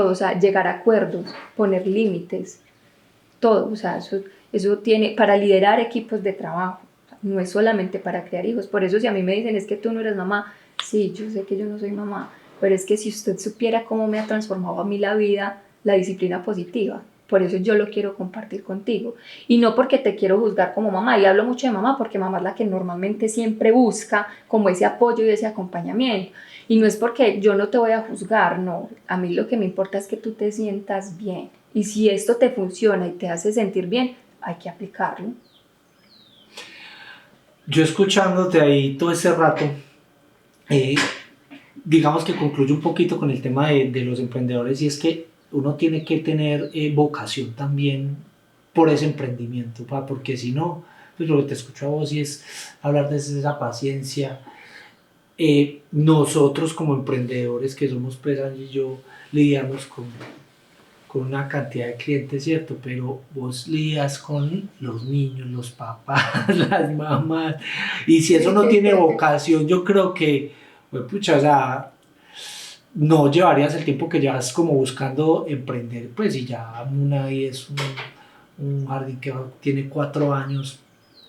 o sea, llegar a acuerdos, poner límites, todo, o sea, eso tiene, para liderar equipos de trabajo, no es solamente para criar hijos. Por eso si a mí me dicen, es que tú no eres mamá, sí, yo sé que yo no soy mamá, pero es que si usted supiera cómo me ha transformado a mí la vida, la disciplina positiva, por eso yo lo quiero compartir contigo, y no porque te quiero juzgar como mamá, y hablo mucho de mamá porque mamá es la que normalmente siempre busca como ese apoyo y ese acompañamiento, y no es porque yo no te voy a juzgar, no, a mí lo que me importa es que tú te sientas bien, y si esto te funciona y te hace sentir bien, hay que aplicarlo. Yo escuchándote ahí todo ese rato, digamos que concluyo un poquito con el tema de los emprendedores, y es que uno tiene que tener vocación también por ese emprendimiento, porque si no, pues lo que te escucho a vos y es hablar de esa paciencia. Nosotros como emprendedores que somos Andrés y yo lidiamos con una cantidad de clientes, ¿cierto? Pero vos lidias con los niños, los papás, las mamás, y si eso no tiene vocación, yo creo que, pues, pucha, o sea, no llevarías el tiempo que llevas como buscando emprender, pues, y ya Muna ahí es un jardín que tiene 4 años,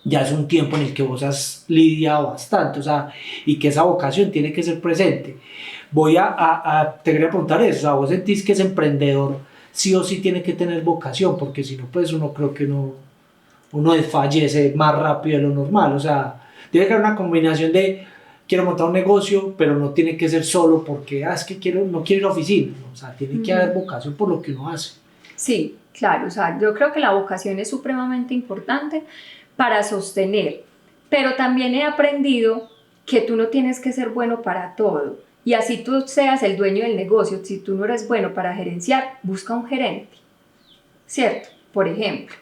ya es un tiempo en el que vos has lidiado bastante, o sea, y que esa vocación tiene que ser presente. Te quería preguntar eso, o sea, vos sentís que ese emprendedor sí o sí tiene que tener vocación, porque si no, pues uno creo que uno desfallece más rápido de lo normal, o sea, tiene que haber una combinación de quiero montar un negocio, pero no tiene que ser solo porque es que no quiero ir a la oficina, ¿no? O sea, tiene que haber vocación por lo que uno hace. Sí, claro, o sea, yo creo que la vocación es supremamente importante para sostener, pero también he aprendido que tú no tienes que ser bueno para todo. Y así tú seas el dueño del negocio, si tú no eres bueno para gerenciar, busca un gerente, ¿cierto? Por ejemplo.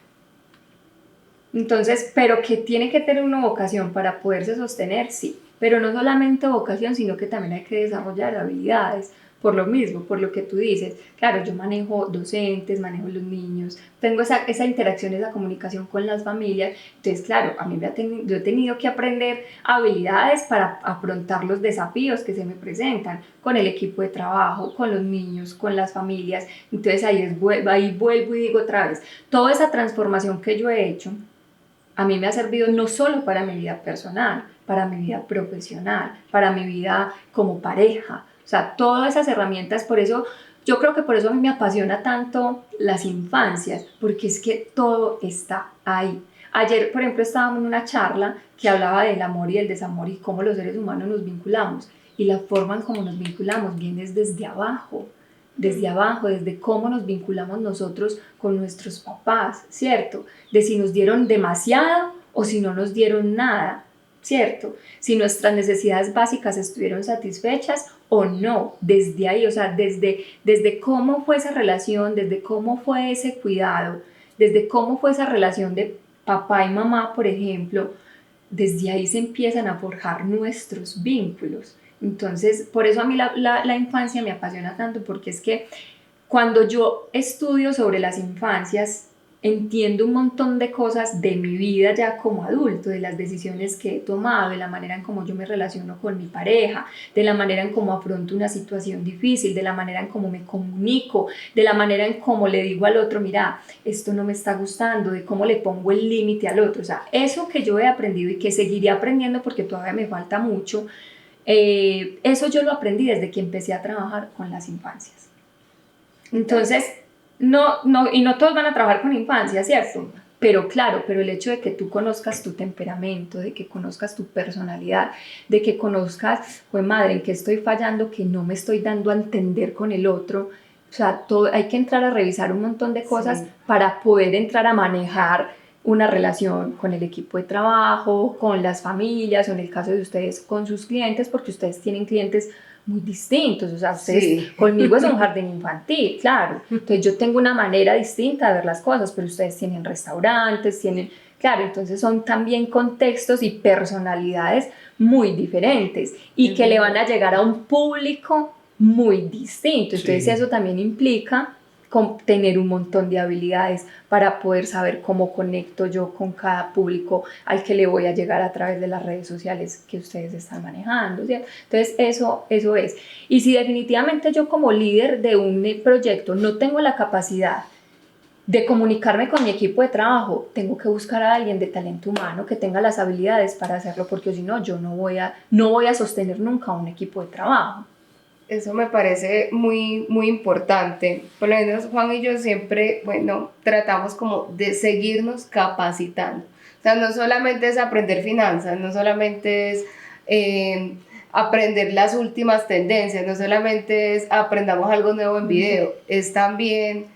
Entonces, pero que tiene que tener una vocación para poderse sostener, sí. Pero no solamente vocación, sino que también hay que desarrollar habilidades. Por lo mismo, por lo que tú dices, claro, yo manejo docentes, manejo los niños, tengo esa interacción, esa comunicación con las familias, entonces claro, a mí yo he tenido que aprender habilidades para afrontar los desafíos que se me presentan con el equipo de trabajo, con los niños, con las familias, entonces ahí vuelvo y digo otra vez, toda esa transformación que yo he hecho, a mí me ha servido no solo para mi vida personal, para mi vida profesional, para mi vida como pareja. O sea, todas esas herramientas, por eso, yo creo que por eso a mí me apasiona tanto las infancias, porque es que todo está ahí. Ayer, por ejemplo, estábamos en una charla que hablaba del amor y el desamor y cómo los seres humanos nos vinculamos. Y la forma en cómo nos vinculamos viene desde abajo, desde cómo nos vinculamos nosotros con nuestros papás, ¿cierto? De si nos dieron demasiado o si no nos dieron nada, ¿cierto? Si nuestras necesidades básicas estuvieron satisfechas o no, desde ahí, o sea, desde cómo fue esa relación, desde cómo fue ese cuidado, desde cómo fue esa relación de papá y mamá, por ejemplo, desde ahí se empiezan a forjar nuestros vínculos. Entonces, por eso a mí la infancia me apasiona tanto, porque es que cuando yo estudio sobre las infancias, entiendo un montón de cosas de mi vida ya como adulto, de las decisiones que he tomado, de la manera en cómo yo me relaciono con mi pareja, de la manera en cómo afronto una situación difícil, de la manera en cómo me comunico, de la manera en cómo le digo al otro, mira, esto no me está gustando, de cómo le pongo el límite al otro. O sea, eso que yo he aprendido y que seguiré aprendiendo porque todavía me falta mucho, eso yo lo aprendí desde que empecé a trabajar con las infancias. Entonces, y no todos van a trabajar con infancia, ¿cierto? Pero claro, pero el hecho de que tú conozcas tu temperamento, de que conozcas tu personalidad, de que conozcas, pues madre, en qué estoy fallando, que no me estoy dando a entender con el otro, o sea, hay que entrar a revisar un montón de cosas para poder entrar a manejar una relación con el equipo de trabajo, con las familias, o en el caso de ustedes con sus clientes, porque ustedes tienen clientes muy distintos, o sea, ustedes, conmigo es un jardín infantil, claro, entonces yo tengo una manera distinta de ver las cosas, pero ustedes tienen restaurantes, claro, entonces son también contextos y personalidades muy diferentes y que le van a llegar a un público muy distinto, entonces eso también implica tener un montón de habilidades para poder saber cómo conecto yo con cada público al que le voy a llegar a través de las redes sociales que ustedes están manejando, ¿cierto? Entonces eso es. Y si definitivamente yo como líder de un proyecto no tengo la capacidad de comunicarme con mi equipo de trabajo, tengo que buscar a alguien de talento humano que tenga las habilidades para hacerlo, porque si no, yo no voy a sostener nunca un equipo de trabajo. Eso me parece muy, muy importante. Por lo menos Juan y yo siempre, bueno, tratamos como de seguirnos capacitando. O sea, no solamente es aprender finanzas, no solamente es aprender las últimas tendencias, no solamente es aprendamos algo nuevo en video, es también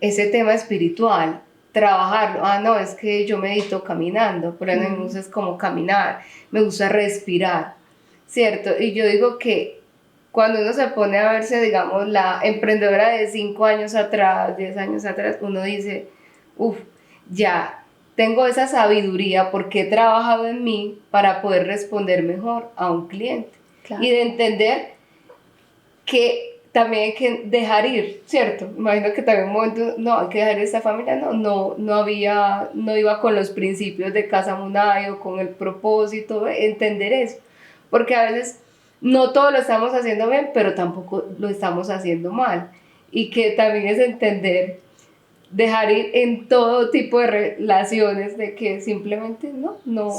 ese tema espiritual, trabajarlo. No, es que yo medito caminando, por ejemplo, me gusta es como caminar, me gusta respirar, ¿cierto? Y yo digo que cuando uno se pone a verse, digamos, la emprendedora de 5 años atrás, 10 años atrás, uno dice, ya tengo esa sabiduría porque he trabajado en mí para poder responder mejor a un cliente. Claro. Y de entender que también hay que dejar ir, ¿cierto? Imagino que también un momento, no, hay que dejar esta familia, no iba con los principios de Casa Munay o con el propósito, entender eso. Porque a veces no todo lo estamos haciendo bien, pero tampoco lo estamos haciendo mal. Y que también es entender, dejar ir en todo tipo de relaciones, de que simplemente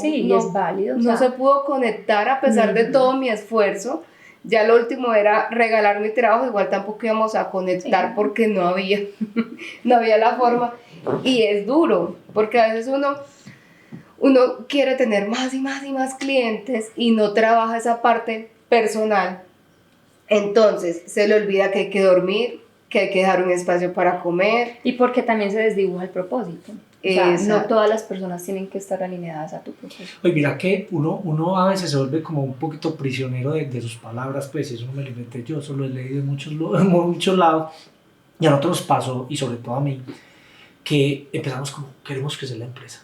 Sí, no, es válido. no se pudo conectar a pesar de todo mi esfuerzo. Ya lo último era regalar mi trabajo, igual tampoco íbamos a conectar porque no había, no había la forma. Y es duro, porque a veces uno quiere tener más y más y más clientes y no trabaja esa parte personal. Entonces se le olvida que hay que dormir, que hay que dejar un espacio para comer. Y porque también se desdibuja el propósito. O sea, no todas las personas tienen que estar alineadas a tu propósito. Oye, mira que uno a veces se vuelve como un poquito prisionero de sus palabras, pues eso no me lo inventé yo, eso lo he leído en muchos lados, y a nosotros nos pasó, y sobre todo a mí, que empezamos como, queremos crecer la empresa,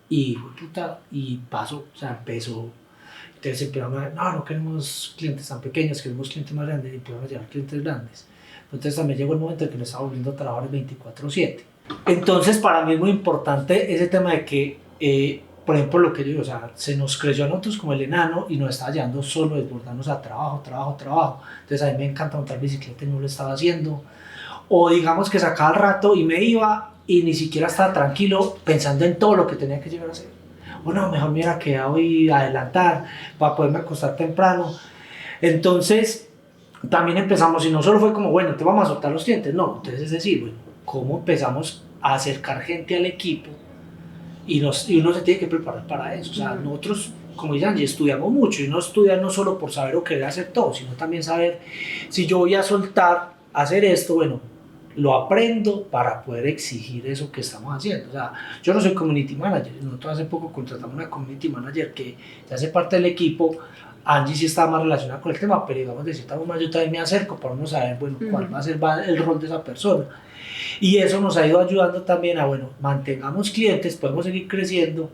y pasó, o sea, empezó, entonces empezamos a ver, no queremos clientes tan pequeños, queremos clientes más grandes, y empezamos a llevar clientes grandes. Entonces también llegó el momento en que nos estaba volviendo trabajadores 24/7. Entonces para mí es muy importante ese tema de que, por ejemplo, lo que yo digo, o sea, se nos creció a nosotros como el enano y nos estaba llevando solo desbordarnos a trabajo. Entonces a mí me encanta montar bicicleta y no lo estaba haciendo. O digamos que sacaba el rato y me iba y ni siquiera estaba tranquilo pensando en todo lo que tenía que llegar a hacer. O no, mejor me hubiera quedado y adelantar para poderme acostar temprano. Entonces también empezamos, y no solo fue como, bueno, te vamos a soltar los clientes, no, entonces es decir, bueno, cómo empezamos a acercar gente al equipo y uno se tiene que preparar para eso. O sea, nosotros, como dicen, ya estudiamos mucho, y uno estudia no solo por saber o querer hacer todo, sino también saber si yo voy a soltar, hacer esto, bueno, lo aprendo para poder exigir eso que estamos haciendo. O sea, yo no soy community manager, nosotros hace poco contratamos una community manager que ya hace parte del equipo. Angie sí estaba más relacionada con el tema, pero digamos de cierta forma yo también me acerco para uno saber, bueno, cuál va a ser el rol de esa persona. Y eso nos ha ido ayudando también a, bueno, mantengamos clientes, podemos seguir creciendo,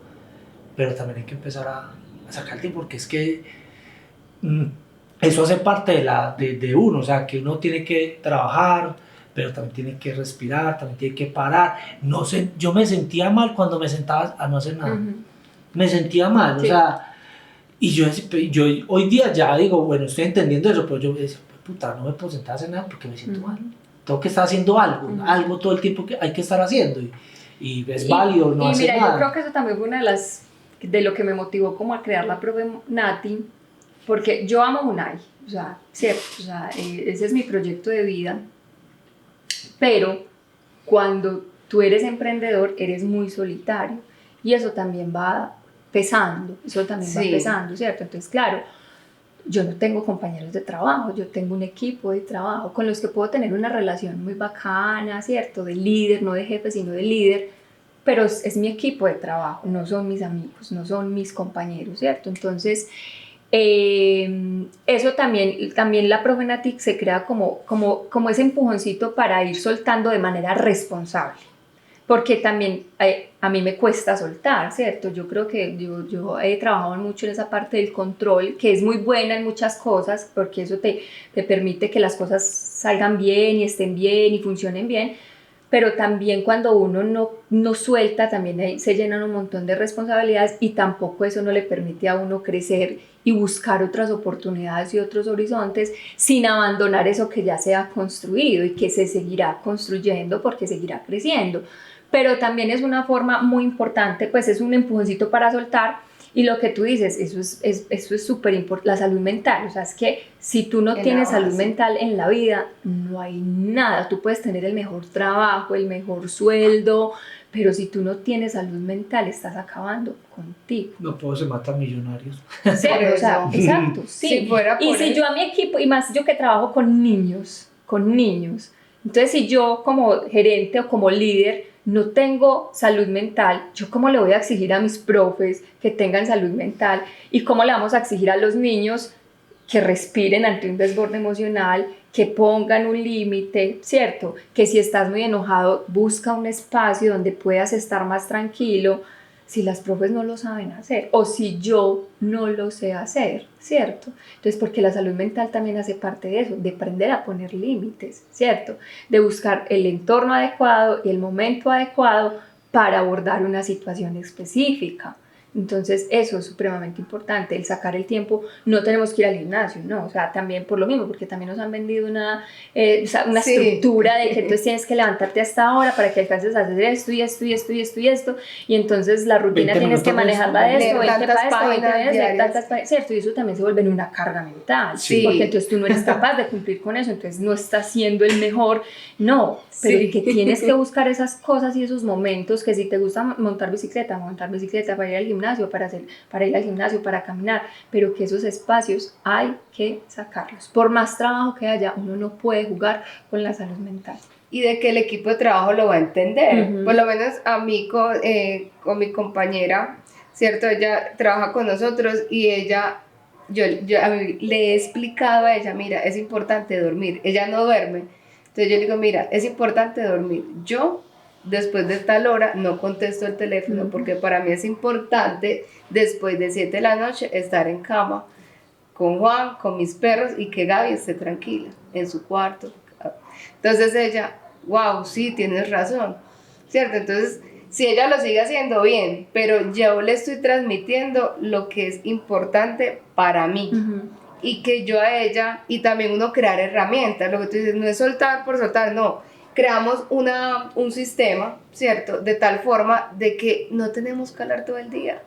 pero también hay que empezar a sacar tiempo, porque es que eso hace parte de uno, o sea, que uno tiene que trabajar, pero también tiene que respirar, también tiene que parar. No sé, yo me sentía mal cuando me sentaba a no hacer nada. Me sentía mal, sí. O sea, y yo hoy día ya digo, bueno, estoy entendiendo eso, pero yo decía, pues puta, no me puedo sentar a hacer nada porque me siento mal. Tengo que estar haciendo algo todo el tiempo que hay que estar haciendo, y es válido no hacer nada. Y mira, yo creo que eso también fue una de lo que me motivó como a crear la profe Nati, porque yo amo Unai, o sea, cierto, o sea, ese es mi proyecto de vida, pero cuando tú eres emprendedor eres muy solitario, y eso también va pesando, va pesando, ¿cierto? Entonces, claro, yo no tengo compañeros de trabajo, yo tengo un equipo de trabajo con los que puedo tener una relación muy bacana, ¿cierto? De líder, no de jefe, sino de líder, pero es mi equipo de trabajo, no son mis amigos, no son mis compañeros, ¿cierto? Entonces, eso también la profe Nati se crea como ese empujoncito para ir soltando de manera responsable. Porque también a mí me cuesta soltar, ¿cierto? Yo creo que yo he trabajado mucho en esa parte del control, que es muy buena en muchas cosas, porque eso te permite que las cosas salgan bien y estén bien y funcionen bien, pero también cuando uno no suelta, también se llenan un montón de responsabilidades, y tampoco eso no le permite a uno crecer y buscar otras oportunidades y otros horizontes sin abandonar eso que ya se ha construido y que se seguirá construyendo porque seguirá creciendo. Pero también es una forma muy importante, pues es un empujoncito para soltar. Y lo que tú dices, eso es súper importante, la salud mental. O sea, es que si tú no tienes salud mental en la vida, no hay nada. Tú puedes tener el mejor trabajo, el mejor sueldo, pero si tú no tienes salud mental, estás acabando contigo. No todos se matan millonarios. Sí, o sea, exacto, sí. Y si yo a mi equipo, y más yo que trabajo con niños, entonces si yo como gerente o como líder no tengo salud mental, ¿yo cómo le voy a exigir a mis profes que tengan salud mental? ¿Y cómo le vamos a exigir a los niños que respiren ante un desborde emocional, que pongan un límite, ¿cierto? Que si estás muy enojado, busca un espacio donde puedas estar más tranquilo, si las profes no lo saben hacer, o si yo no lo sé hacer, ¿cierto? Entonces, porque la salud mental también hace parte de eso, de aprender a poner límites, ¿cierto? De buscar el entorno adecuado y el momento adecuado para abordar una situación específica. Entonces eso es supremamente importante, el sacar el tiempo. No tenemos que ir al gimnasio, no, o sea, también por lo mismo, porque también nos han vendido una Sí. estructura de que entonces tienes que levantarte a esta hora para que alcances a hacer esto y esto y esto y esto y esto, y entonces la rutina 20 tienes que minutos de manejarla de leer esto, 20 tantas para esto, 20 páginas para esto, leer diarias. tantas páginas, ¿cierto? Y eso también se vuelve una carga mental, Sí. porque entonces tú no eres capaz de cumplir con eso, entonces no estás siendo el mejor, no, pero Sí. que tienes que buscar esas cosas y esos momentos, que si te gusta montar bicicleta para ir al gimnasio, para ir al gimnasio, para caminar, pero que esos espacios hay que sacarlos. Por más trabajo que haya, uno no puede jugar con la salud mental. Y de que el equipo de trabajo lo va a entender. Ujú. Por lo menos a mí con mi compañera, ¿cierto? Ella trabaja con nosotros y ella, yo a mí le he explicado a ella, mira, es importante dormir. Ella no duerme. Entonces yo le digo, mira, es importante dormir. Yo, después de tal hora, no contesto el teléfono porque para mí es importante, después de 7 de la noche, estar en cama con Juan, con mis perros y que Gaby esté tranquila en su cuarto. Entonces ella, wow, sí, tienes razón, ¿cierto? Entonces, si ella lo sigue haciendo bien, pero yo le estoy transmitiendo lo que es importante para mí. Uh-huh. Y que yo a ella, y también uno crear herramientas, lo que tú dices, no es soltar por soltar, no. Creamos un sistema, ¿cierto? De tal forma de que no tenemos que hablar todo el día.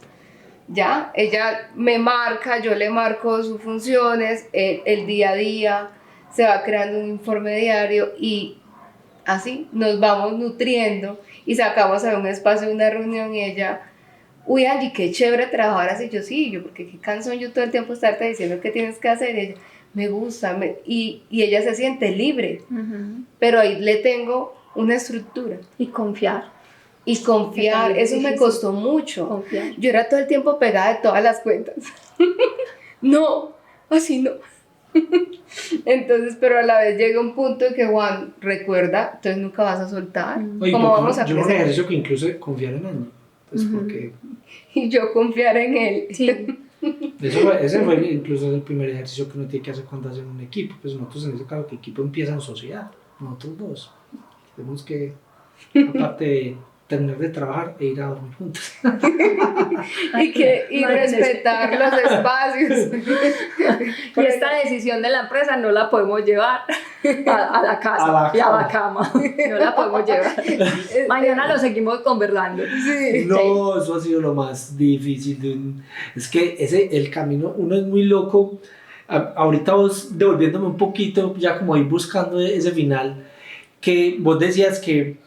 Ya, ella me marca, yo le marco sus funciones, el día a día, se va creando un informe diario y así nos vamos nutriendo y sacamos a un espacio de una reunión y ella, uy Angie, qué chévere trabajar así, yo sí, yo porque qué cansón yo todo el tiempo estarte diciendo qué tienes que hacer, y ella, me gusta, y ella se siente libre, pero ahí le tengo una estructura. Y confiar. Y confiar, eso me costó mucho. Confiar. Yo era todo el tiempo pegada de todas las cuentas. No, así no. Entonces, pero a la vez llega un punto en que Juan recuerda, entonces nunca vas a soltar. Oye, ¿Cómo vamos a yo no crecer? ejercicio que incluso confiar en él. Pues porque Y yo confiar en él. Sí. Ese fue incluso el primer ejercicio que uno tiene que hacer cuando hace un equipo. Pues nosotros en ese caso, que el equipo empieza en sociedad, nosotros dos. Tenemos que, aparte de terminar de trabajar e ir a dormir juntos. y respetar los espacios. Y esta decisión de la empresa no la podemos llevar a la casa y a la cama. No la podemos llevar. Mañana lo seguimos conversando. Sí. No, eso ha sido lo más difícil. Es que el camino, uno es muy loco. Ahorita vos, devolviéndome un poquito, ya como ir buscando ese final, que vos decías que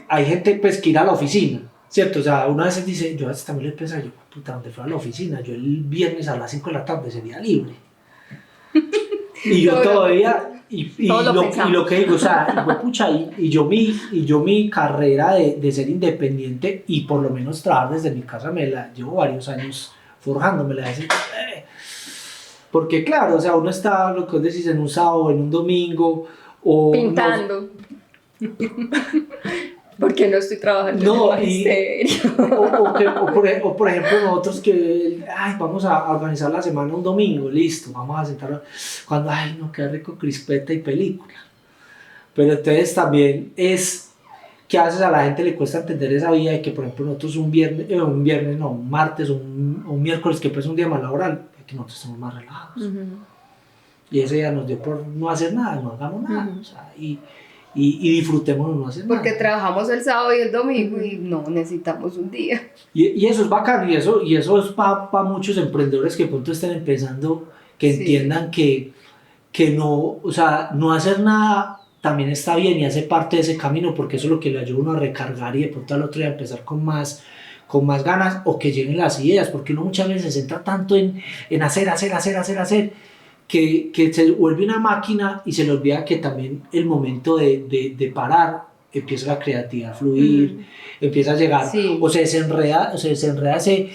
hay gente pues que ir a la oficina, ¿cierto? O sea, una vez dice, yo a veces también le pensaba, yo, puta, ¿dónde fue a la oficina? Yo el viernes a las 5 de la tarde sería libre. Y yo todavía, y lo que digo, o sea, pucha, y yo mi carrera de ser independiente y por lo menos trabajar desde mi casa me la llevo varios años forjándomela. Porque claro, o sea, uno está, lo que vos decís, en un sábado, en un domingo, o pintando. Porque no estoy trabajando en el magisterio. O por ejemplo nosotros que vamos a organizar la semana un domingo, listo, vamos a sentarnos cuando, no, qué rico crispeta y película. Pero entonces también es que a veces a la gente le cuesta entender esa vida de que por ejemplo nosotros un martes o un miércoles, que pues es un día más laboral, que nosotros estamos más relajados. Uh-huh. Y ese día nos dio por no hacer nada, no hagamos nada. Uh-huh. O sea, y disfrutemos no hacer nada. Porque trabajamos el sábado y el domingo y no necesitamos un día. Y eso es bacán, y eso es para muchos emprendedores que pronto estén empezando, que entiendan que no, o sea, no hacer nada también está bien y hace parte de ese camino, porque eso es lo que le ayuda a uno a recargar y de pronto al otro día empezar con más ganas, o que lleguen las ideas, porque uno muchas veces se centra tanto en hacer, que se vuelve una máquina y se le olvida que también el momento de parar, empieza la creatividad a fluir, empieza a llegar, o se desenreda ese,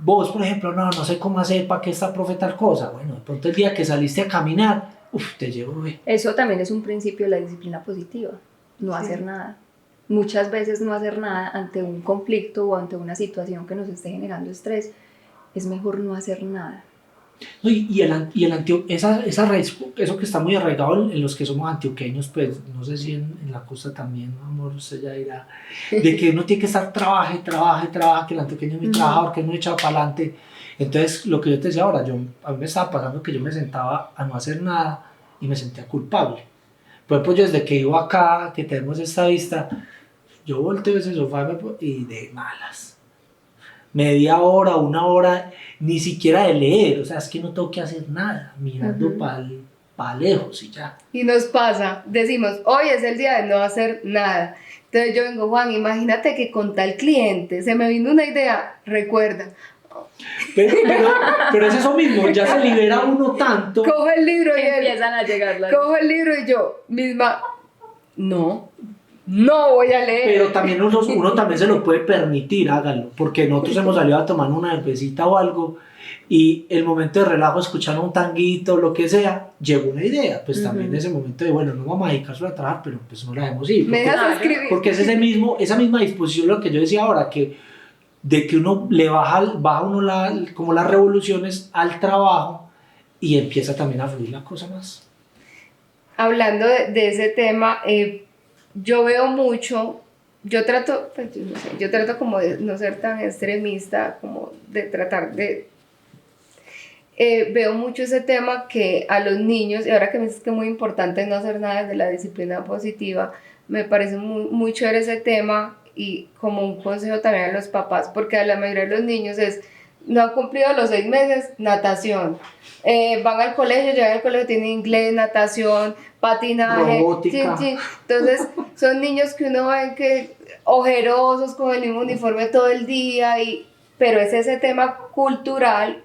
vos por ejemplo, no sé cómo hacer para que esta profe tal cosa, bueno, de pronto el día que saliste a caminar, te llevo bien. Eso también es un principio de la disciplina positiva, no hacer nada. Muchas veces no hacer nada ante un conflicto o ante una situación que nos esté generando estrés, es mejor no hacer nada. No, esa raíz, eso que está muy arraigado en los que somos antioqueños, pues no sé si en la costa también, amor, usted ya dirá, de que uno tiene que estar trabaje, que el antioqueño es muy trabajador, que es muy echado para adelante. Entonces, lo que yo te decía ahora, a mí me estaba pasando que yo me sentaba a no hacer nada y me sentía culpable. Por ejemplo, yo desde que vivo acá, que tenemos esta vista, yo volteo ese sofá y de malas. Media hora, una hora, ni siquiera de leer, o sea, es que no tengo que hacer nada, mirando para lejos y ya. Y nos pasa, decimos, hoy es el día de no hacer nada. Entonces yo vengo, Juan, imagínate que con tal cliente se me vino una idea, recuerda. Pero es eso mismo, ya se libera uno tanto. Cojo el libro y empiezan a llegar las... Cojo el libro y yo misma, no voy a leer. Pero también uno también se lo puede permitir, háganlo, porque nosotros hemos salido a tomar una cervecita o algo y el momento de relajo, escuchando un tanguito, lo que sea, llegó una idea, pues también ese momento de, bueno, no vamos a dedicarnos a trabajar, pero pues no la dejemos ir. ¿Me dejas escribir? Porque es esa misma disposición, lo que yo decía ahora, de que uno le baja uno como las revoluciones al trabajo y empieza también a fluir la cosa más. Hablando de ese tema, yo veo mucho, yo trato como de no ser tan extremista, como de tratar de... veo mucho ese tema que a los niños, y ahora que me dices que es muy importante no hacer nada desde la disciplina positiva, me parece muy chévere ese tema y como un consejo también a los papás, porque a la mayoría de los niños no han cumplido los 6 meses, natación. Van al colegio, llegan al colegio, tienen inglés, natación, patinaje. Robótica. Entonces, son niños que uno ve que ojerosos, con el mismo uniforme todo el día, pero es ese tema cultural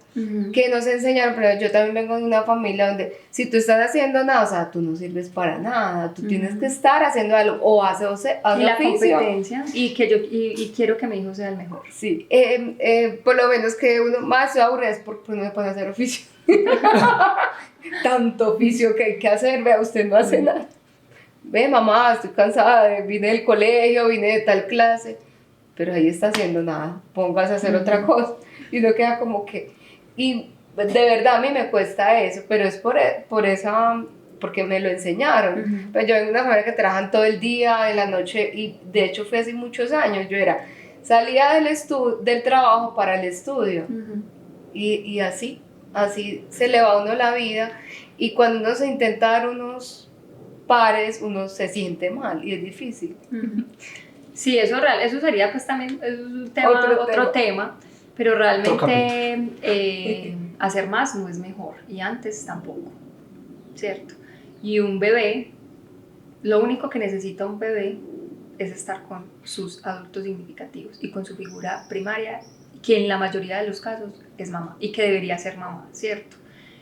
que nos enseñaron. Pero yo también vengo de una familia donde si tú estás haciendo nada, o sea, tú no sirves para nada, tú tienes que estar haciendo algo, o hace y la competencia, y quiero que mi hijo sea el mejor. Sí, por lo menos que uno más se aburre es porque no me puede hacer oficio. Tanto oficio que hay que hacer, vea, usted no hace nada. Ve, mamá, estoy cansada, vine del colegio, vine de tal clase, pero ahí está haciendo nada, póngase a hacer otra cosa. Y uno queda como que, y de verdad a mí me cuesta eso, pero es porque me lo enseñaron. Pero yo vengo de una familia que trabajan todo el día, en la noche, y de hecho fue hace muchos años, salía del trabajo para el estudio, y así se le va a uno la vida, y cuando uno se intenta dar unos pares, uno se siente mal, y es difícil. Sí, eso sería pues también otro tema, pero realmente hacer más no es mejor, y antes tampoco, ¿cierto? Y un bebé, lo único que necesita un bebé es estar con sus adultos significativos y con su figura primaria, que en la mayoría de los casos es mamá, y que debería ser mamá, ¿cierto?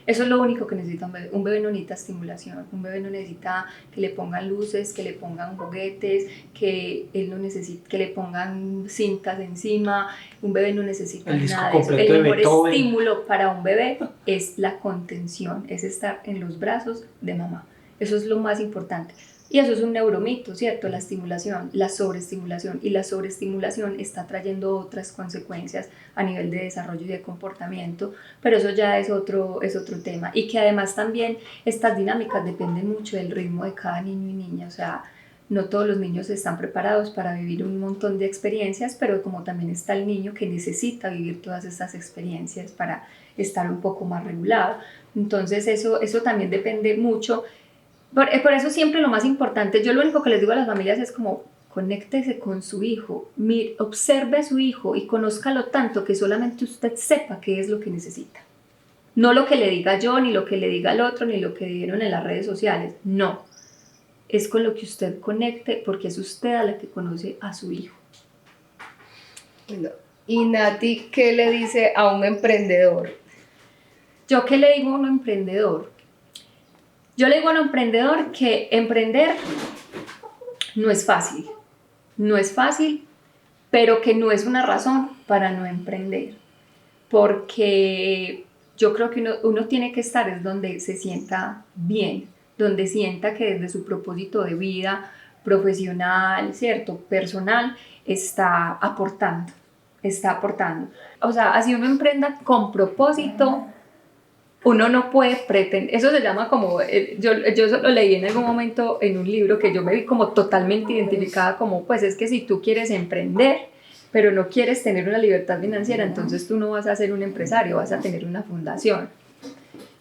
Eso es lo único que necesita un bebé. Un bebé no necesita estimulación, un bebé no necesita que le pongan luces, que le pongan juguetes, que le pongan cintas encima. Un bebé no necesita nada de eso. El mejor estímulo para un bebé es la contención, es estar en los brazos de mamá. Eso es lo más importante. Y eso es un neuromito, ¿cierto? La estimulación, la sobreestimulación. Y la sobreestimulación está trayendo otras consecuencias a nivel de desarrollo y de comportamiento, pero eso ya es otro tema. Y que además también estas dinámicas dependen mucho del ritmo de cada niño y niña. O sea, no todos los niños están preparados para vivir un montón de experiencias, pero como también está el niño que necesita vivir todas estas experiencias para estar un poco más regulado. Entonces eso también depende mucho. Por eso siempre lo más importante, yo lo único que les digo a las familias es como conéctese con su hijo, observe a su hijo y conózcalo tanto que solamente usted sepa qué es lo que necesita. No lo que le diga yo, ni lo que le diga el otro, ni lo que dieron en las redes sociales, no. Es con lo que usted conecte, porque es usted a la que conoce a su hijo. Bueno, y Nati, ¿qué le dice a un emprendedor? ¿Yo qué le digo a un emprendedor? Yo le digo a un emprendedor que emprender no es fácil, pero que no es una razón para no emprender, porque yo creo que uno tiene que estar es donde se sienta bien, donde sienta que desde su propósito de vida profesional, ¿cierto?, personal, está aportando. O sea, así uno emprenda con propósito, uno no puede pretender, eso se llama como, yo lo leí en algún momento en un libro que yo me vi como totalmente identificada como, pues es que si tú quieres emprender, pero no quieres tener una libertad financiera, entonces tú no vas a ser un empresario, vas a tener una fundación.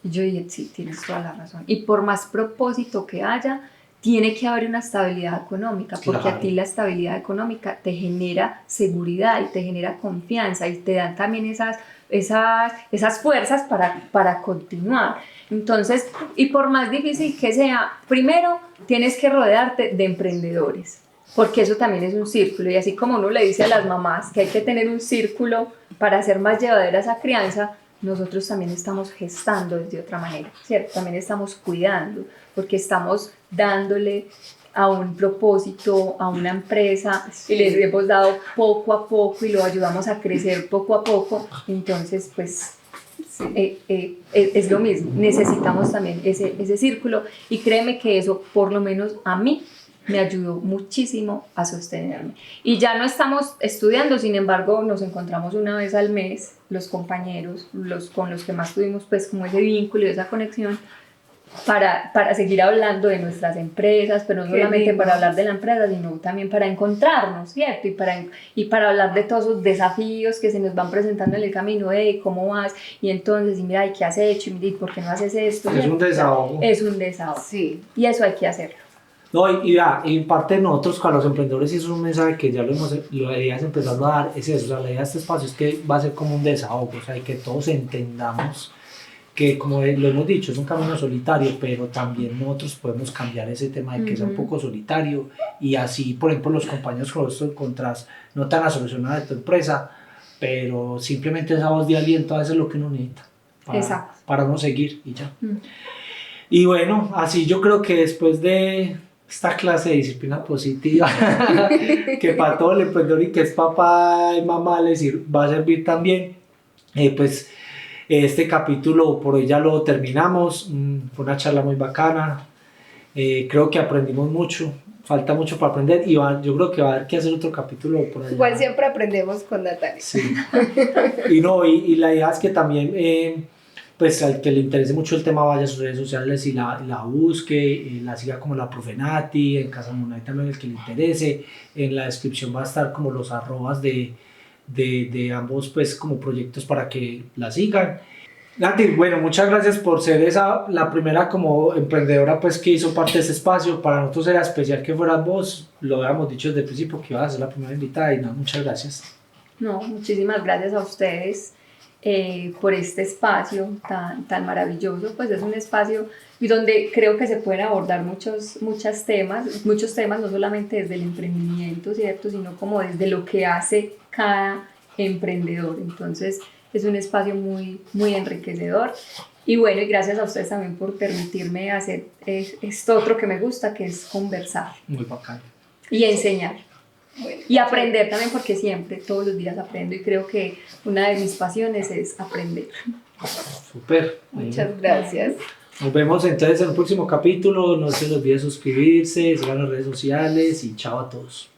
Y yo dije, sí, tienes toda la razón. Y por más propósito que haya, tiene que haber una estabilidad económica, porque Claro. a ti la estabilidad económica te genera seguridad y te genera confianza y te dan también esas fuerzas para continuar. Entonces, y por más difícil que sea, primero tienes que rodearte de emprendedores, porque eso también es un círculo, y así como uno le dice a las mamás que hay que tener un círculo para hacer más llevadera esa crianza, nosotros también estamos gestando de otra manera, ¿cierto? También estamos cuidando, porque estamos dándole a un propósito, a una empresa, Sí. y les hemos dado poco a poco y lo ayudamos a crecer poco a poco, entonces pues es lo mismo, necesitamos también ese círculo, y créeme que eso por lo menos a mí me ayudó muchísimo a sostenerme. Y ya no estamos estudiando, sin embargo, nos encontramos una vez al mes, los compañeros, con los que más tuvimos pues como ese vínculo y esa conexión, para seguir hablando de nuestras empresas, pero no Qué solamente lindo. para hablar de la empresa, sino también para encontrarnos, ¿cierto? Y para hablar de todos esos desafíos que se nos van presentando en el camino, ¿cómo vas? Y entonces, y mira, ¿y qué has hecho? Y mira, ¿y por qué no haces esto? Es ¿cierto? un desahogo. Es un desahogo. Sí. Y eso hay que hacerlo. No, y en parte nosotros con los emprendedores, y eso es un mensaje que ya lo deberías empezar a dar, es eso, o sea, la idea de este espacio es que va a ser como un desahogo, o sea, y que todos entendamos que, como lo hemos dicho, es un camino solitario, pero también nosotros podemos cambiar ese tema de que sea un poco solitario, y así, por ejemplo, los compañeros con los que encontrás no te van a solucionar de tu empresa, pero simplemente esa voz de aliento a veces es lo que uno necesita Exacto. para no seguir y ya. Y bueno, así yo creo que después de esta clase de disciplina positiva, que para todo el emprendedor y que es papá y mamá va a servir también, pues este capítulo por hoy ya lo terminamos. Fue una charla muy bacana, creo que aprendimos mucho, falta mucho para aprender, y yo creo que va a haber que hacer otro capítulo por allá. Igual siempre aprendemos con Natalia. Sí. y la idea es que también pues al que le interese mucho el tema vaya a sus redes sociales y la busque, la siga como la profe Nati, en Casa Monay también el que le interese. En la descripción va a estar como los arrobas de ambos pues como proyectos para que la sigan. Nati, bueno, muchas gracias por ser la primera como emprendedora pues que hizo parte de este espacio. Para nosotros era especial que fueras vos, lo habíamos dicho desde el principio que ibas a ser la primera invitada, y no, muchas gracias. No, muchísimas gracias a ustedes por este espacio tan maravilloso. Pues es un espacio donde creo que se pueden abordar muchos temas, no solamente desde el emprendimiento, ¿cierto? Sino como desde lo que hace cada emprendedor. Entonces es un espacio muy, muy enriquecedor. Y bueno, y gracias a ustedes también por permitirme hacer esto otro que me gusta, que es conversar Muy bacán. y enseñar. Bueno, Y aprender también, porque siempre, todos los días aprendo, y creo que una de mis pasiones es aprender. Súper. muchas gracias. Nos vemos entonces en el próximo capítulo. No se les olvide suscribirse, sigan las redes sociales y chao a todos.